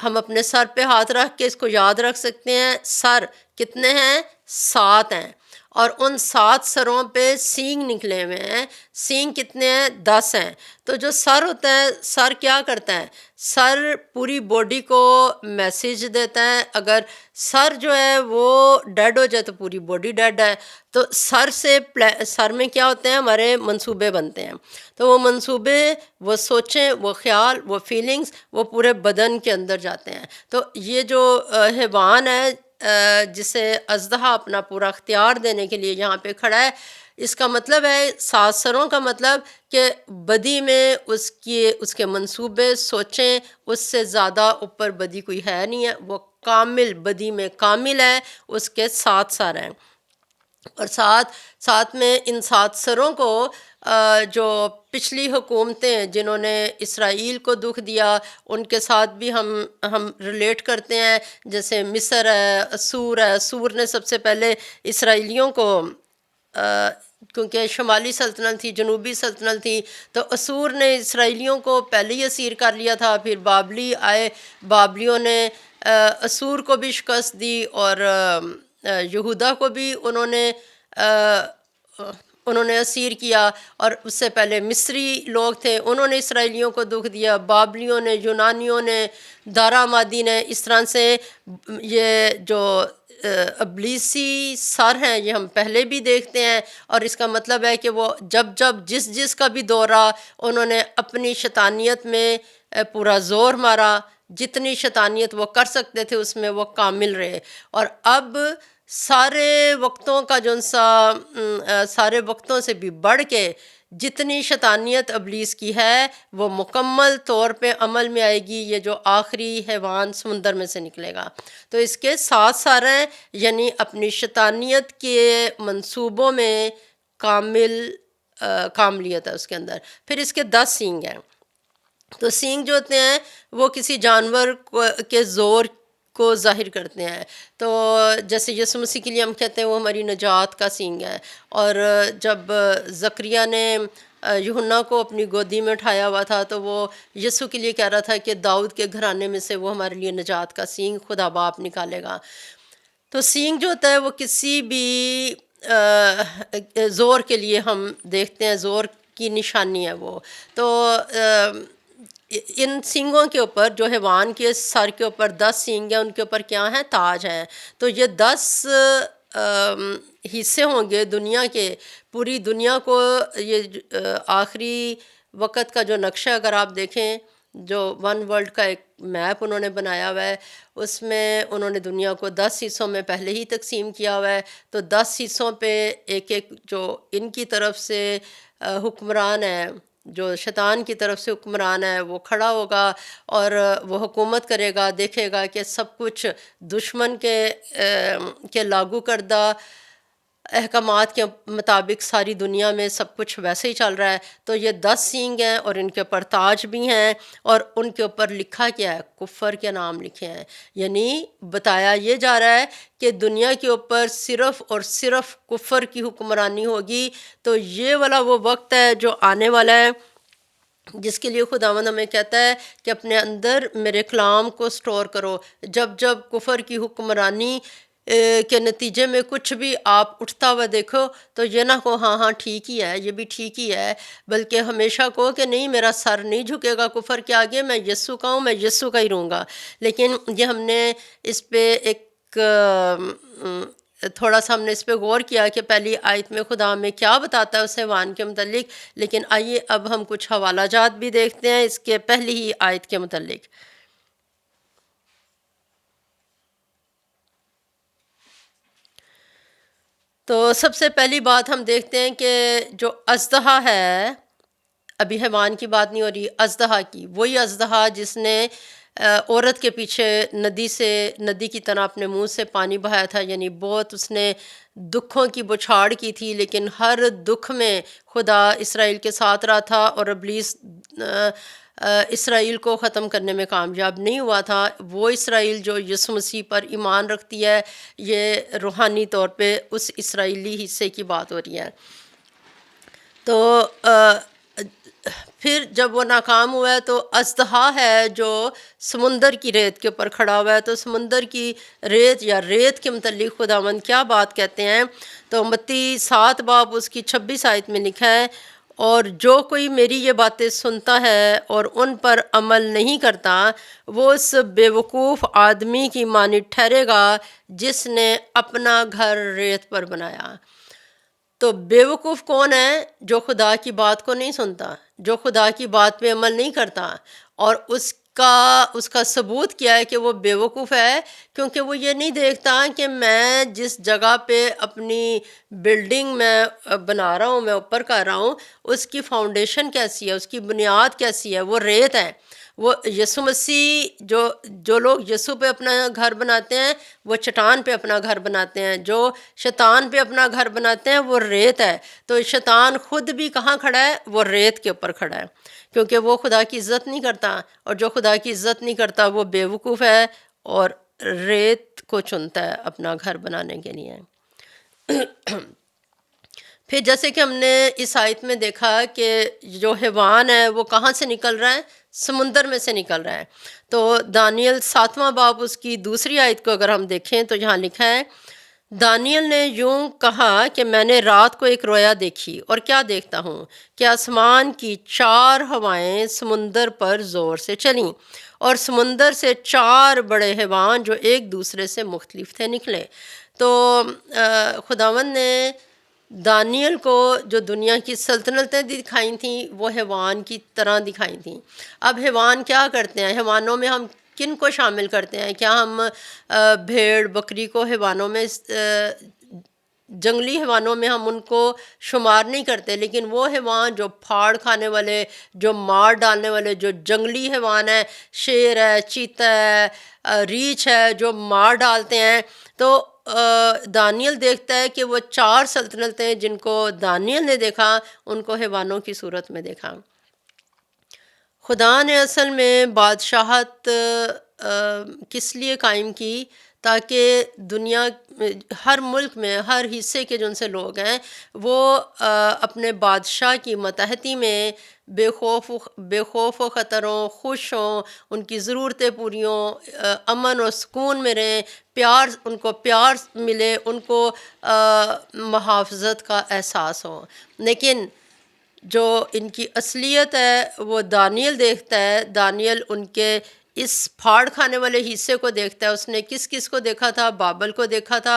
ہم اپنے سر پہ ہاتھ رکھ کے اس کو یاد رکھ سکتے ہیں۔ سر کتنے ہیں؟ 7 ہیں، اور ان 7 سروں پہ سینگ نکلے ہوئے ہیں. سینگ کتنے ہیں؟ 10 ہیں. تو جو سر ہوتا ہے، سر کیا کرتا ہے؟ سر پوری باڈی کو میسیج دیتا ہے. اگر سر جو ہے وہ ڈیڈ ہو جائے تو پوری باڈی ڈیڈ ہے. تو سر میں کیا ہوتے ہیں؟ ہمارے منصوبے بنتے ہیں. تو وہ منصوبے، وہ سوچیں، وہ خیال، وہ فیلنگز، وہ پورے بدن کے اندر جاتے ہیں. تو یہ جو حیوان ہے جسے اژدہا اپنا پورا اختیار دینے کے لیے یہاں پہ کھڑا ہے، اس کا مطلب ہے 7 سروں کا مطلب کہ بدی میں اس کے منصوبے، سوچیں، اس سے زیادہ اوپر بدی کوئی ہے نہیں ہے. وہ کامل بدی میں کامل ہے، اس کے 7 سر ہیں. اور ساتھ میں ان 7 سروں کو جو پچھلی حکومتیں جنہوں نے اسرائیل کو دکھ دیا، ان کے ساتھ بھی ہم ریلیٹ کرتے ہیں. جیسے مصر ہے، اسور نے سب سے پہلے اسرائیلیوں کو، کیونکہ شمالی سلطنت تھی، جنوبی سلطنت تھی، تو اسور نے اسرائیلیوں کو پہلے ہی اسیر کر لیا تھا. پھر بابلی آئے، بابلیوں نے اسور کو بھی شکست دی، اور یہودا کو بھی انہوں نے اسیر کیا. اور اس سے پہلے مصری لوگ تھے، انہوں نے اسرائیلیوں کو دکھ دیا. بابلیوں نے، یونانیوں نے، دارا مادی نے. اس طرح سے یہ جو ابلیسی سر ہیں یہ ہم پہلے بھی دیکھتے ہیں. اور اس کا مطلب ہے کہ وہ جب جس کا بھی دور رہا، انہوں نے اپنی شیطانیت میں پورا زور مارا. جتنی شیطانیت وہ کر سکتے تھے اس میں وہ کامل رہے. اور اب سارے وقتوں سے بھی بڑھ کے جتنی شیطانیت ابلیس کی ہے وہ مکمل طور پہ عمل میں آئے گی. یہ جو آخری حیوان سمندر میں سے نکلے گا، تو اس کے 7 سر ہیں، یعنی اپنی شیطانیت کے منصوبوں میں کاملیت ہے اس کے اندر. پھر اس کے 10 سینگ ہیں. تو سینگ جو ہوتے ہیں وہ کسی جانور کے زور کو ظاہر کرتے ہیں. تو جیسے یسوع مسیح کے لیے ہم کہتے ہیں وہ ہماری نجات کا سینگ ہے. اور جب زکریا نے یوحنا کو اپنی گودی میں اٹھایا ہوا تھا تو وہ یسوع کے لیے کہہ رہا تھا کہ داؤد کے گھرانے میں سے وہ ہمارے لیے نجات کا سینگ خدا باپ نکالے گا. تو سینگ جو ہوتا ہے وہ کسی بھی زور کے لیے ہم دیکھتے ہیں، زور کی نشانی ہے وہ. تو ان سینگوں کے اوپر، جو حیوان کے سر کے اوپر 10 سینگ ہیں، ان کے اوپر کیا ہیں؟ تاج ہیں. تو یہ 10 حصے ہوں گے دنیا کے. پوری دنیا کو یہ آخری وقت کا جو نقشہ اگر آپ دیکھیں، جو ون ورلڈ کا ایک میپ انہوں نے بنایا ہوا ہے، اس میں انہوں نے دنیا کو 10 حصوں میں پہلے ہی تقسیم کیا ہوا ہے. تو 10 حصوں پہ ایک جو ان کی طرف سے حکمران ہے، جو شیطان کی طرف سے حکمران ہے، وہ کھڑا ہوگا اور وہ حکومت کرے گا. دیکھے گا کہ سب کچھ دشمن کے لاگو کردہ احکامات کے مطابق ساری دنیا میں سب کچھ ویسے ہی چل رہا ہے. تو یہ 10 سینگ ہیں اور ان کے اوپر تاج بھی ہیں، اور ان کے اوپر لکھا کیا ہے؟ کفر کے نام لکھے ہیں. یعنی بتایا یہ جا رہا ہے کہ دنیا کے اوپر صرف اور صرف کفر کی حکمرانی ہوگی. تو یہ والا وہ وقت ہے جو آنے والا ہے، جس کے لیے خداوند ہمیں کہتا ہے کہ اپنے اندر میرے کلام کو سٹور کرو. جب کفر کی حکمرانی کے نتیجے میں کچھ بھی آپ اٹھتا ہوا دیکھو تو یہ نہ کہو ہاں ٹھیک ہی ہے، یہ بھی ٹھیک ہی ہے، بلکہ ہمیشہ کہو کہ نہیں، میرا سر نہیں جھکے گا کفر کے آگے، میں یسوع کا ہوں، میں یسوع کا ہی رہوں گا. لیکن یہ ہم نے اس پہ تھوڑا سا ہم نے اس پہ غور کیا کہ پہلی آیت میں خدا ہمیں کیا بتاتا ہے اس حیوان کے متعلق. لیکن آئیے اب ہم کچھ حوالہ جات بھی دیکھتے ہیں اس کے پہلی ہی آیت کے متعلق. تو سب سے پہلی بات ہم دیکھتے ہیں کہ جو اژدہا ہے، ابھی حیوان کی بات نہیں ہو رہی، اژدہا کی، وہی اژدہا جس نے عورت کے پیچھے ندی کی طرح اپنے منہ سے پانی بہایا تھا. یعنی بہت اس نے دکھوں کی بچھاڑ کی تھی، لیکن ہر دکھ میں خدا اسرائیل کے ساتھ رہا تھا، اور ابلیس اسرائیل کو ختم کرنے میں کامیاب نہیں ہوا تھا. وہ اسرائیل جو یسوع مسیح پر ایمان رکھتی ہے، یہ روحانی طور پہ اس اسرائیلی حصے کی بات ہو رہی ہے. تو پھر جب وہ ناکام ہوا ہے تو اژدہا ہے جو سمندر کی ریت کے اوپر کھڑا ہوا ہے، تو سمندر کی ریت یا ریت کے متعلق خداوند کیا بات کہتے ہیں؟ تو متی 7 باب اس کی 26 آیت میں لکھا ہے، اور جو کوئی میری یہ باتیں سنتا ہے اور ان پر عمل نہیں کرتا، وہ اس بیوقوف آدمی کی مانند ٹھہرے گا جس نے اپنا گھر ریت پر بنایا۔ تو بیوقوف کون ہے؟ جو خدا کی بات کو نہیں سنتا، جو خدا کی بات پہ عمل نہیں کرتا، اور اس کا ثبوت کیا ہے کہ وہ بیوقوف ہے؟ کیونکہ وہ یہ نہیں دیکھتا کہ میں جس جگہ پہ اپنی بلڈنگ میں بنا رہا ہوں، میں اوپر کر رہا ہوں، اس کی فاؤنڈیشن کیسی ہے، اس کی بنیاد کیسی ہے، وہ ریت ہے۔ وہ یسوع مسیح جو لوگ یسوع پہ اپنا گھر بناتے ہیں وہ چٹان پہ اپنا گھر بناتے ہیں، جو شیطان پہ اپنا گھر بناتے ہیں وہ ریت ہے۔ تو شیطان خود بھی کہاں کھڑا ہے؟ وہ ریت کے اوپر کھڑا ہے، کیونکہ وہ خدا کی عزت نہیں کرتا، اور جو خدا کی عزت نہیں کرتا وہ بیوقوف ہے اور ریت کو چنتا ہے اپنا گھر بنانے کے لیے۔ پھر جیسے کہ ہم نے اس آیت میں دیکھا کہ جو حیوان ہے وہ کہاں سے نکل رہا ہے؟ سمندر میں سے نکل رہا ہے۔ تو دانیل 7واں باب اس کی 2 آیت کو اگر ہم دیکھیں تو یہاں لکھا ہے، دانیل نے یوں کہا کہ میں نے رات کو ایک رویا دیکھی، اور کیا دیکھتا ہوں کہ آسمان کی 4 ہوائیں سمندر پر زور سے چلیں، اور سمندر سے 4 بڑے حیوان جو ایک دوسرے سے مختلف تھے نکلے۔ تو خداوند نے دانیل کو جو دنیا کی سلطنتیں دکھائی تھیں وہ حیوان کی طرح دکھائی تھیں۔ اب حیوان کیا کرتے ہیں؟ حیوانوں میں ہم کن کو شامل کرتے ہیں؟ کیا ہم بھیڑ بکری کو حیوانوں میں، جنگلی حیوانوں میں ہم ان کو شمار نہیں کرتے، لیکن وہ حیوان جو پھاڑ کھانے والے، جو مار ڈالنے والے، جو جنگلی حیوان ہے، شیر ہے، چیتا ہے، ریچھ ہے، جو مار ڈالتے ہیں، تو دانیل دیکھتا ہے کہ وہ 4 سلطنتیں جن کو دانیل نے دیکھا ان کو حیوانوں کی صورت میں دیکھا۔ خدا نے اصل میں بادشاہت کس لیے قائم کی؟ تاکہ دنیا ہر ملک میں، ہر حصے کے جو ان سے لوگ ہیں وہ اپنے بادشاہ کی متحدی میں بے خوف و خطر ہوں، خوش ہوں، ان کی ضرورتیں پوری ہوں، امن و سکون میں رہیں، ان کو پیار ملے، ان کو محافظت کا احساس ہو۔ لیکن جو ان کی اصلیت ہے وہ دانیل دیکھتا ہے۔ دانیل ان کے اس پھاڑ کھانے والے حصے کو دیکھتا ہے۔ اس نے کس کو دیکھا تھا؟ بابل کو دیکھا تھا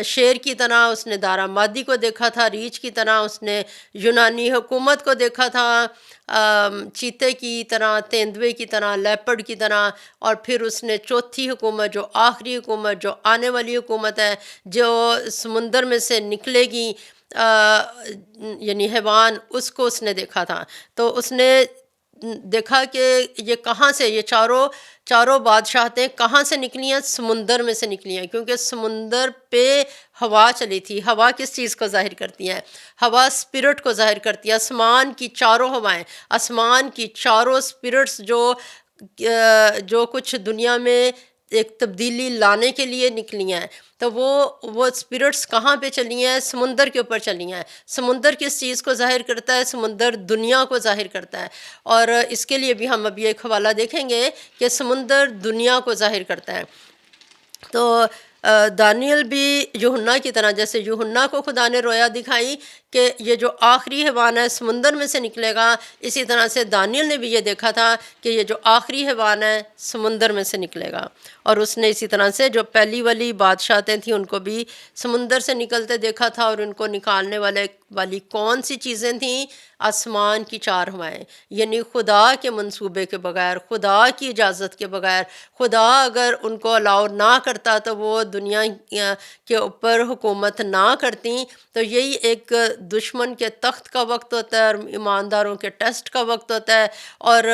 شیر کی طرح، اس نے دارا مادی کو دیکھا تھا ریچھ کی طرح، اس نے یونانی حکومت کو دیکھا تھا چیتے کی طرح، تیندوے کی طرح، لیپرڈ کی طرح، اور پھر اس نے چوتھی حکومت، جو آخری حکومت، جو آنے والی حکومت ہے، جو سمندر میں سے نکلے گی، یعنی حیوان، اس کو اس نے دیکھا تھا۔ تو اس نے دیکھا کہ یہ کہاں سے، یہ چاروں بادشاہتیں کہاں سے نکلی ہیں؟ سمندر میں سے نکلی ہیں، کیونکہ سمندر پہ ہوا چلی تھی۔ ہوا کس چیز کو ظاہر کرتی ہے؟ ہوا اسپرٹ کو ظاہر کرتی ہے۔ آسمان کی 4 ہوائیں، آسمان کی 4 اسپرٹس جو کچھ دنیا میں ایک تبدیلی لانے کے لیے نکلی ہیں، تو وہ اسپرٹس کہاں پہ چلی ہیں؟ سمندر کے اوپر چلی ہیں۔ سمندر کس چیز کو ظاہر کرتا ہے؟ سمندر دنیا کو ظاہر کرتا ہے، اور اس کے لیے بھی ہم ابھی ایک حوالہ دیکھیں گے کہ سمندر دنیا کو ظاہر کرتا ہے۔ تو دانیل بھی یوحنا کی طرح، جیسے یوحنا کو خدا نے رویا دکھائی کہ یہ جو آخری حیوان ہے سمندر میں سے نکلے گا، اسی طرح سے دانیل نے بھی یہ دیکھا تھا کہ یہ جو آخری حیوان ہے سمندر میں سے نکلے گا، اور اس نے اسی طرح سے جو پہلی والی بادشاہتیں تھیں ان کو بھی سمندر سے نکلتے دیکھا تھا، اور ان کو نکالنے والی کون سی چیزیں تھیں؟ آسمان کی 4 ہوائیں، یعنی خدا کے منصوبے کے بغیر، خدا کی اجازت کے بغیر، خدا اگر ان کو الاؤ نہ کرتا تو وہ دنیا کے اوپر حکومت نہ کرتی۔ تو یہی ایک دشمن کے تخت کا وقت ہوتا ہے، اور ایمانداروں کے ٹیسٹ کا وقت ہوتا ہے، اور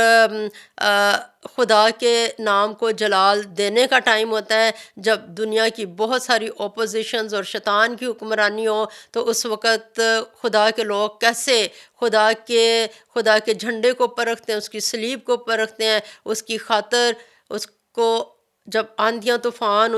خدا کے نام کو جلال دینے کا ٹائم ہوتا ہے، جب دنیا کی بہت ساری اپوزیشنز اور شیطان کی حکمرانی ہو، تو اس وقت خدا کے لوگ کیسے خدا کے جھنڈے کو پرکھتے ہیں، اس کی صلیب کو پرکھتے ہیں، اس کی خاطر اس کو، جب آندھیاں طوفان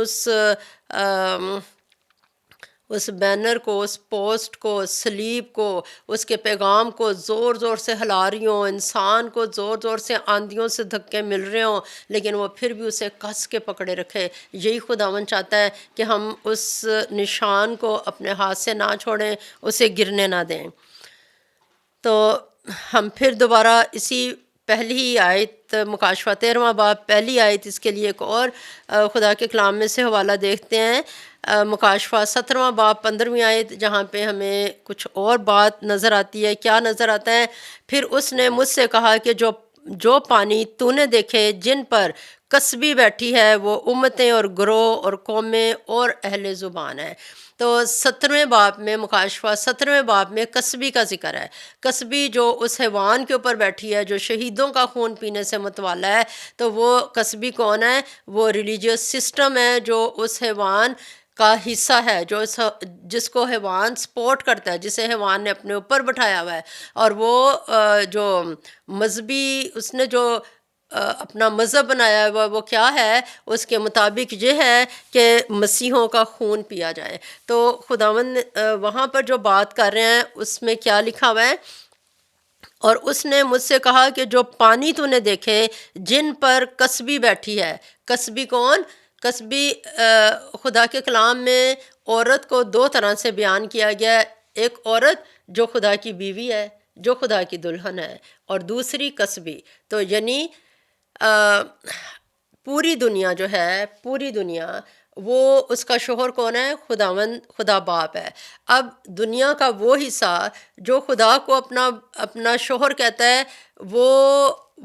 اس بینر کو، اس پوسٹ کو، سلیب کو، اس کے پیغام کو زور زور سے ہلا رہی ہوں، انسان کو زور زور سے آندھیوں سے دھکے مل رہے ہوں، لیکن وہ پھر بھی اسے کس کے پکڑے رکھے۔ یہی خداوند چاہتا ہے کہ ہم اس نشان کو اپنے ہاتھ سے نہ چھوڑیں، اسے گرنے نہ دیں۔ تو ہم پھر دوبارہ اسی پہلی ہی آیت، مکاشفہ 13واں باب پہلی آیت، اس کے لیے ایک اور خدا کے کلام میں سے حوالہ دیکھتے ہیں، مکاشفہ 17واں باب 15ویں آیت، جہاں پہ ہمیں کچھ اور بات نظر آتی ہے۔ کیا نظر آتا ہے؟ پھر اس نے مجھ سے کہا کہ جو پانی تو نے دیکھے جن پر کسبی بیٹھی ہے وہ امتیں اور گروہ اور قومیں اور اہل زبان ہے۔ تو 17ویں باب میں، مکاشفہ 17ویں باب میں کسبی کا ذکر ہے۔ کسبی جو اس حیوان کے اوپر بیٹھی ہے، جو شہیدوں کا خون پینے سے متوالا ہے، تو وہ کسبی کون ہے؟ وہ ریلیجیس سسٹم ہے جو اس حیوان کا حصہ ہے، جس کو حیوان سپورٹ کرتا ہے، جسے حیوان نے اپنے اوپر بٹھایا ہوا ہے۔ اور وہ جو مذہبی، اس نے جو اپنا مذہب بنایا ہوا وہ کیا ہے؟ اس کے مطابق یہ ہے کہ مسیحوں کا خون پیا جائے۔ تو خداوند وہاں پر جو بات کر رہے ہیں اس میں کیا لکھا ہوا ہے؟ اور اس نے مجھ سے کہا کہ جو پانی تو نے دیکھے جن پر کسبی بیٹھی ہے۔ کسبی کون؟ کسبی خدا کے کلام میں عورت کو دو طرح سے بیان کیا گیا ہے۔ ایک عورت جو خدا کی بیوی ہے، جو خدا کی دلہن ہے، اور دوسری کسبی۔ تو یعنی پوری دنیا جو ہے، پوری دنیا، وہ اس کا شوہر کون ہے؟ خداوند، خدا باپ ہے۔ اب دنیا کا وہ حصہ جو خدا کو اپنا شوہر کہتا ہے،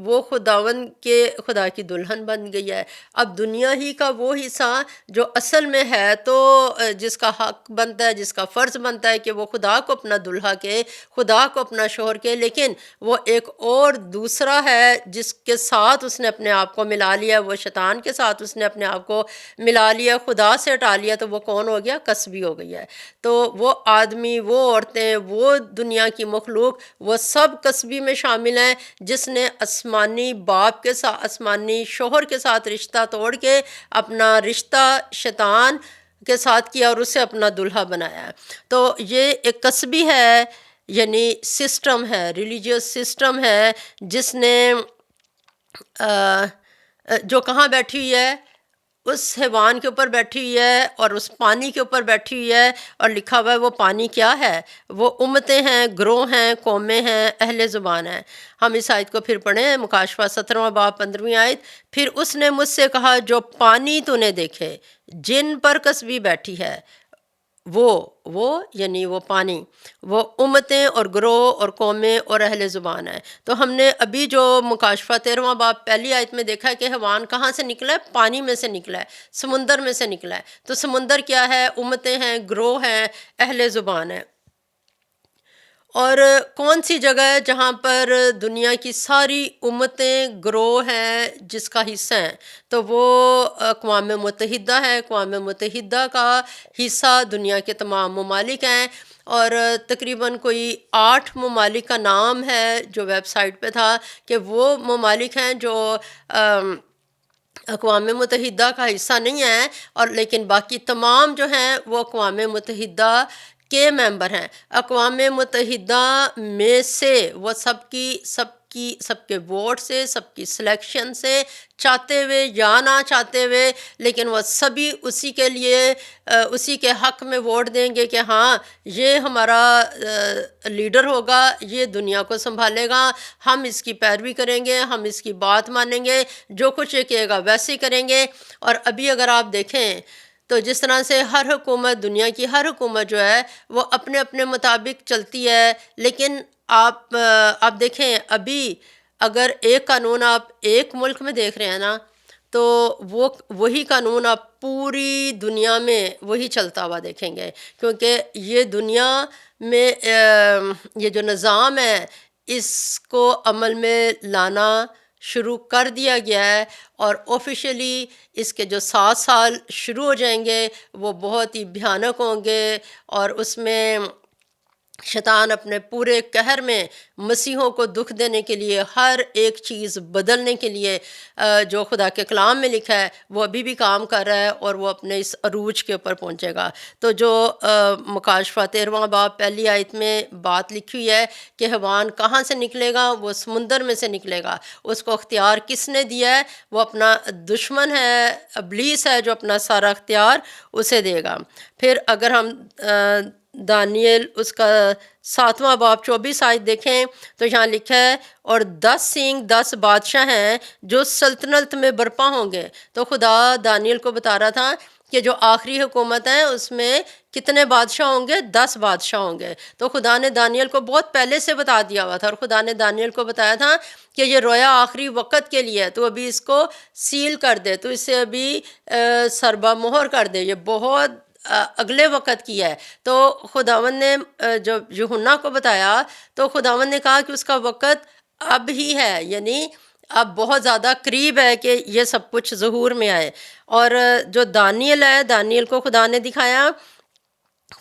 وہ خداوند کے، خدا کی دلہن بن گئی ہے۔ اب دنیا ہی کا وہ حصہ جو اصل میں ہے، تو جس کا حق بنتا ہے، جس کا فرض بنتا ہے کہ وہ خدا کو اپنا دلہا کے، خدا کو اپنا شوہر کے، لیکن وہ ایک اور دوسرا ہے جس کے ساتھ اس نے اپنے آپ کو ملا لیا، وہ شیطان کے ساتھ اس نے اپنے آپ کو ملا لیا، خدا سے ہٹا لیا، تو وہ کون ہو گیا؟ کسبی ہو گئی ہے۔ تو وہ آدمی، وہ عورتیں، وہ دنیا کی مخلوق، وہ سب کسبی میں شامل ہیں، جس نے آسمانی باپ کے ساتھ، آسمانی شوہر کے ساتھ رشتہ توڑ کے اپنا رشتہ شیطان کے ساتھ کیا اور اسے اپنا دلہا بنایا ہے۔ تو یہ ایک کسبی ہے، یعنی سسٹم ہے، ریلیجیس سسٹم ہے، جس نے جو کہاں بیٹھی ہوئی ہے؟ اس حیوان کے اوپر بیٹھی ہوئی ہے، اور اس پانی کے اوپر بیٹھی ہوئی ہے، اور لکھا ہوا ہے وہ پانی کیا ہے؟ وہ امتیں ہیں، گروہ ہیں، قومیں ہیں، اہل زبان ہیں۔ ہم اس آیت کو پھر پڑھیں، مکاشفہ 17واں باب 15ویں آیت۔ پھر اس نے مجھ سے کہا جو پانی تو نے دیکھے جن پر کسبی بیٹھی ہے، وہ یعنی وہ پانی، وہ امتیں اور گروہ اور قومیں اور اہل زبان ہیں۔ تو ہم نے ابھی جو مکاشفہ 13واں باب پہلی آیت میں دیکھا ہے کہ حیوان کہاں سے نکلا ہے؟ پانی میں سے نکلا ہے، سمندر میں سے نکلا ہے۔ تو سمندر کیا ہے؟ امتیں ہیں، گروہ ہیں، اہل زبان ہیں۔ اور کون سی جگہ ہے جہاں پر دنیا کی ساری امتیں، گروہ ہیں، جس کا حصہ ہیں؟ تو وہ اقوام متحدہ ہے۔ اقوام متحدہ کا حصہ دنیا کے تمام ممالک ہیں، اور تقریباً کوئی 8 ممالک کا نام ہے جو ویب سائٹ پہ تھا، کہ وہ ممالک ہیں جو اقوام متحدہ کا حصہ نہیں ہیں، اور لیکن باقی تمام جو ہیں وہ اقوام متحدہ کے ممبر ہیں۔ اقوام متحدہ میں سے وہ سب کے ووٹ سے، سب کی سلیکشن سے، چاہتے ہوئے یا نہ چاہتے ہوئے، لیکن وہ سبھی اسی کے لیے، اسی کے حق میں ووٹ دیں گے کہ ہاں یہ ہمارا لیڈر ہوگا، یہ دنیا کو سنبھالے گا، ہم اس کی پیروی کریں گے، ہم اس کی بات مانیں گے، جو کچھ یہ کہے گا ویسے ہی کریں گے۔ اور ابھی اگر آپ دیکھیں تو جس طرح سے ہر حکومت، دنیا کی ہر حکومت جو ہے وہ اپنے اپنے مطابق چلتی ہے، لیکن آپ دیکھیں ابھی اگر ایک قانون آپ ایک ملک میں دیکھ رہے ہیں نا، تو وہی قانون آپ پوری دنیا میں وہی چلتا ہوا دیکھیں گے، کیونکہ یہ دنیا میں یہ جو نظام ہے اس کو عمل میں لانا شروع کر دیا گیا ہے، اور آفیشلی اس کے جو 7 سال شروع ہو جائیں گے وہ بہت ہی بھیانک ہوں گے، اور اس میں شیطان اپنے پورے قہر میں مسیحوں کو دکھ دینے کے لیے ہر ایک چیز بدلنے کے لیے جو خدا کے کلام میں لکھا ہے وہ ابھی بھی کام کر رہا ہے، اور وہ اپنے اس عروج کے اوپر پہنچے گا۔ تو جو مکاشفہ 13واں باب پہلی آیت میں بات لکھی ہوئی ہے کہ حیوان کہاں سے نکلے گا، وہ سمندر میں سے نکلے گا۔ اس کو اختیار کس نے دیا ہے؟ وہ اپنا دشمن ہے، ابلیس ہے، جو اپنا سارا اختیار اسے دے گا۔ پھر اگر ہم دانیل اس کا 7واں باب 24 آیت دیکھیں تو یہاں لکھا ہے، اور 10 سینگ 10 بادشاہ ہیں جو سلطنت میں برپا ہوں گے۔ تو خدا دانیل کو بتا رہا تھا کہ جو آخری حکومت ہے اس میں کتنے بادشاہ ہوں گے؟ 10 بادشاہ ہوں گے۔ تو خدا نے دانیل کو بہت پہلے سے بتا دیا ہوا تھا، اور خدا نے دانیل کو بتایا تھا کہ یہ رویا آخری وقت کے لیے ہے، تو ابھی اس کو سیل کر دے، تو اسے ابھی سربا مہر کر دے، یہ بہت اگلے وقت کی ہے۔ تو خداوند نے جب یوحنا کو بتایا تو خداوند نے کہا کہ اس کا وقت اب ہی ہے، یعنی اب بہت زیادہ قریب ہے کہ یہ سب کچھ ظہور میں آئے۔ اور جو دانیل ہے، دانیل کو خدا نے دکھایا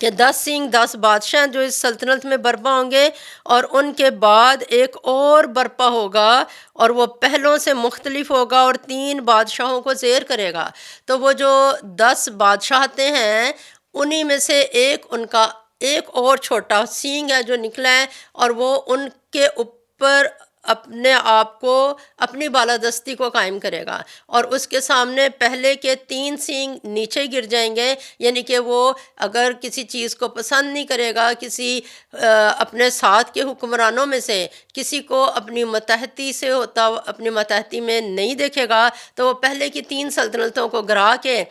کہ 10 سینگ 10 بادشاہ جو اس سلطنت میں برپا ہوں گے، اور ان کے بعد ایک اور برپا ہوگا، اور وہ پہلوں سے مختلف ہوگا اور 3 بادشاہوں کو زیر کرے گا۔ تو وہ جو 10 بادشاہتے ہیں انہی میں سے ان کا ایک اور چھوٹا سینگ ہے جو نکلا ہے، اور وہ ان کے اوپر اپنے آپ کو، اپنی بالادستی کو قائم کرے گا، اور اس کے سامنے پہلے کے 3 سینگ نیچے گر جائیں گے، یعنی کہ وہ اگر کسی چیز کو پسند نہیں کرے گا، کسی اپنے ساتھ کے حکمرانوں میں سے کسی کو اپنی متحدی سے ہوتا اپنی متحدی میں نہیں دیکھے گا، تو وہ پہلے کی 3 سلطنتوں کو گرا کے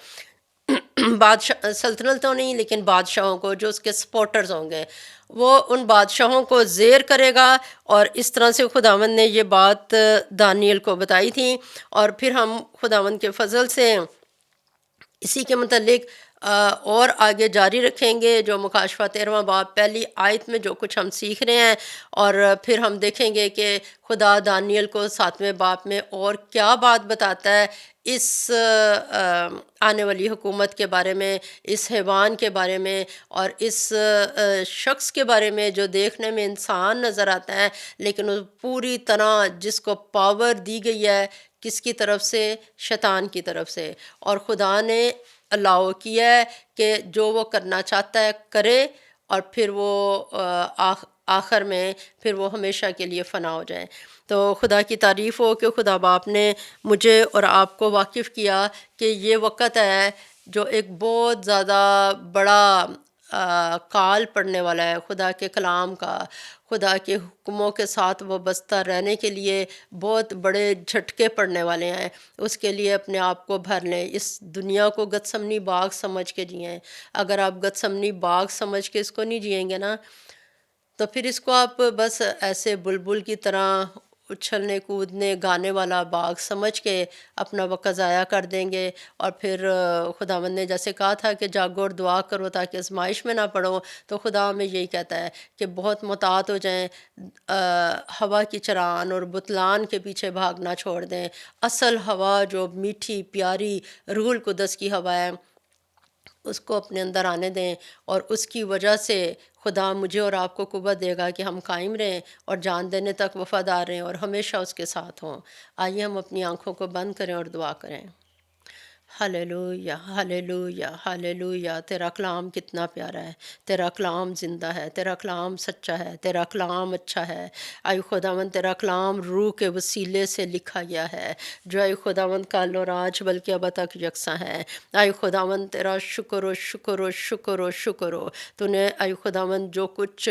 بادشاہ، سلطنتوں نہیں لیکن بادشاہوں کو جو اس کے سپورٹرز ہوں گے، وہ ان بادشاہوں کو زیر کرے گا۔ اور اس طرح سے خداوند نے یہ بات دانیل کو بتائی تھی۔ اور پھر ہم خداوند کے فضل سے اسی کے متعلق اور آگے جاری رکھیں گے، جو مکاشفہ 13واں باب پہلی آیت میں جو کچھ ہم سیکھ رہے ہیں، اور پھر ہم دیکھیں گے کہ خدا دانیل کو 7ویں باب میں اور کیا بات بتاتا ہے اس آنے والی حکومت کے بارے میں، اس حیوان کے بارے میں، اور اس شخص کے بارے میں جو دیکھنے میں انسان نظر آتا ہے، لیکن وہ پوری طرح جس کو پاور دی گئی ہے کس کی طرف سے؟ شیطان کی طرف سے۔ اور خدا نے الاؤ کیا ہے کہ جو وہ کرنا چاہتا ہے کرے، اور پھر وہ آخر میں پھر وہ ہمیشہ کے لیے فنا ہو جائے۔ تو خدا کی تعریف ہو کہ خدا باپ نے مجھے اور آپ کو واقف کیا کہ یہ وقت ہے جو ایک بہت زیادہ بڑا کال پڑنے والا ہے خدا کے کلام کا، خدا کے حکموں کے ساتھ وابستہ رہنے کے لیے بہت بڑے جھٹکے پڑنے والے ہیں۔ اس کے لیے اپنے آپ کو بھر لیں، اس دنیا کو گتسمنی باغ سمجھ کے جئیں۔ اگر آپ گتسمنی باغ سمجھ کے اس کو نہیں جئیں گے نا، تو پھر اس کو آپ بس ایسے بلبل کی طرح اچھلنے کودنے گانے والا باغ سمجھ کے اپنا وقت ضائع کر دیں گے۔ اور پھر خداوند نے جیسے کہا تھا کہ جاگو اور دعا کرو تاکہ آزمائش میں نہ پڑو، تو خدا ہمیں یہی کہتا ہے کہ بہت محتاط ہو جائیں، ہوا کی چران اور بتلان کے پیچھے بھاگنا چھوڑ دیں۔ اصل ہوا جو میٹھی پیاری روح القدس کی ہوا ہے، اس کو اپنے اندر آنے دیں، اور اس کی وجہ سے خدا مجھے اور آپ کو قوت دے گا کہ ہم قائم رہیں اور جان دینے تک وفادار رہیں اور ہمیشہ اس کے ساتھ ہوں۔ آئیے ہم اپنی آنکھوں کو بند کریں اور دعا کریں۔ ہلیلویہ ہلیلویہ ہلیلویہ، تیرا کلام کتنا پیارا ہے، تیرا کلام زندہ ہے، تیرا کلام سچا ہے، تیرا کلام اچھا ہے۔ آئی خداوند تیرا کلام روح کے وسیلے سے لکھا گیا ہے، جو آئی خداوند کل اور آج بلکہ اب تک یکساں ہے۔ آئی خداوند تیرا شکر و شکر و شکر و شکر ہو، تو نے آئی خداوند جو کچھ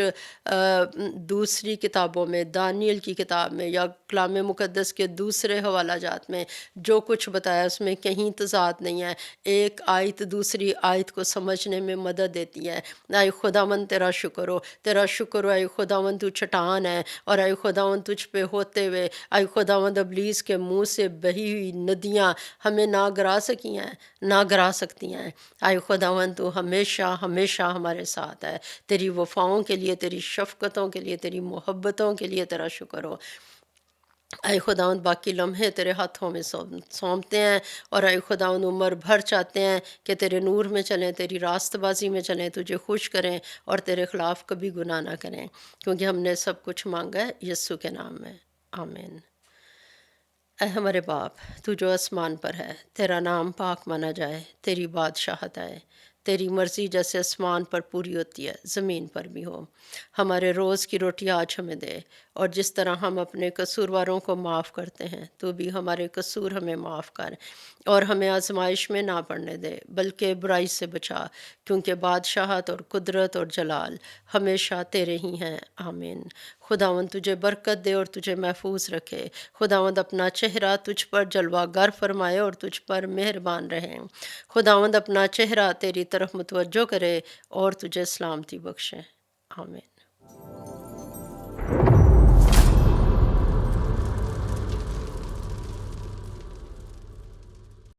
دوسری کتابوں میں، دانیل کی کتاب میں یا کلام مقدس کے دوسرے حوالہ جات میں جو کچھ بتایا، اس میں کہیں تضاد نہیں ہے۔ ایک آیت دوسری آیت کو سمجھنے میں مدد دیتی ہے۔ اے خداوند تیرا شکر ہو، تیرا شکر ہو اے خداوند، تو چٹان ہے، اور اے خداوند تجھ پہ ہوتے ہوئے اے خداوند ابلیس کے منہ سے بہی ہوئی ندیاں ہمیں نہ گرا سکی ہیں، نہ گرا سکتی ہیں۔ اے خداوند تو ہمیشہ ہمیشہ ہمارے ساتھ ہے۔ تیری وفاؤں کے لیے، تیری شفقتوں کے لیے، تیری محبتوں کے لیے تیرا شکر ہو۔ اے خداوند باقی لمحے تیرے ہاتھوں میں سونپتے ہیں، اور اے خداوند عمر بھر چاہتے ہیں کہ تیرے نور میں چلیں، تیری راست بازی میں چلیں، تجھے خوش کریں اور تیرے خلاف کبھی گناہ نہ کریں، کیونکہ ہم نے سب کچھ مانگا ہے یسوع کے نام میں، آمین۔ اے ہمارے باپ، تو جو آسمان پر ہے، تیرا نام پاک مانا جائے، تیری بادشاہت آئے، تیری مرضی جیسے آسمان پر پوری ہوتی ہے زمین پر بھی ہو۔ ہمارے روز کی روٹی آج ہمیں دے، اور جس طرح ہم اپنے قصورواروں کو معاف کرتے ہیں تو بھی ہمارے قصور ہمیں معاف کر، اور ہمیں آزمائش میں نہ پڑنے دے بلکہ برائی سے بچا، کیونکہ بادشاہت اور قدرت اور جلال ہمیشہ تیرے ہی ہیں، آمین۔ خداوند تجھے برکت دے اور تجھے محفوظ رکھے، خداوند اپنا چہرہ تجھ پر جلوہ گر فرمائے اور تجھ پر مہربان رہے، خداوند اپنا چہرہ تیری طرف متوجہ کرے اور تجھے سلامتی بخشے، آمین۔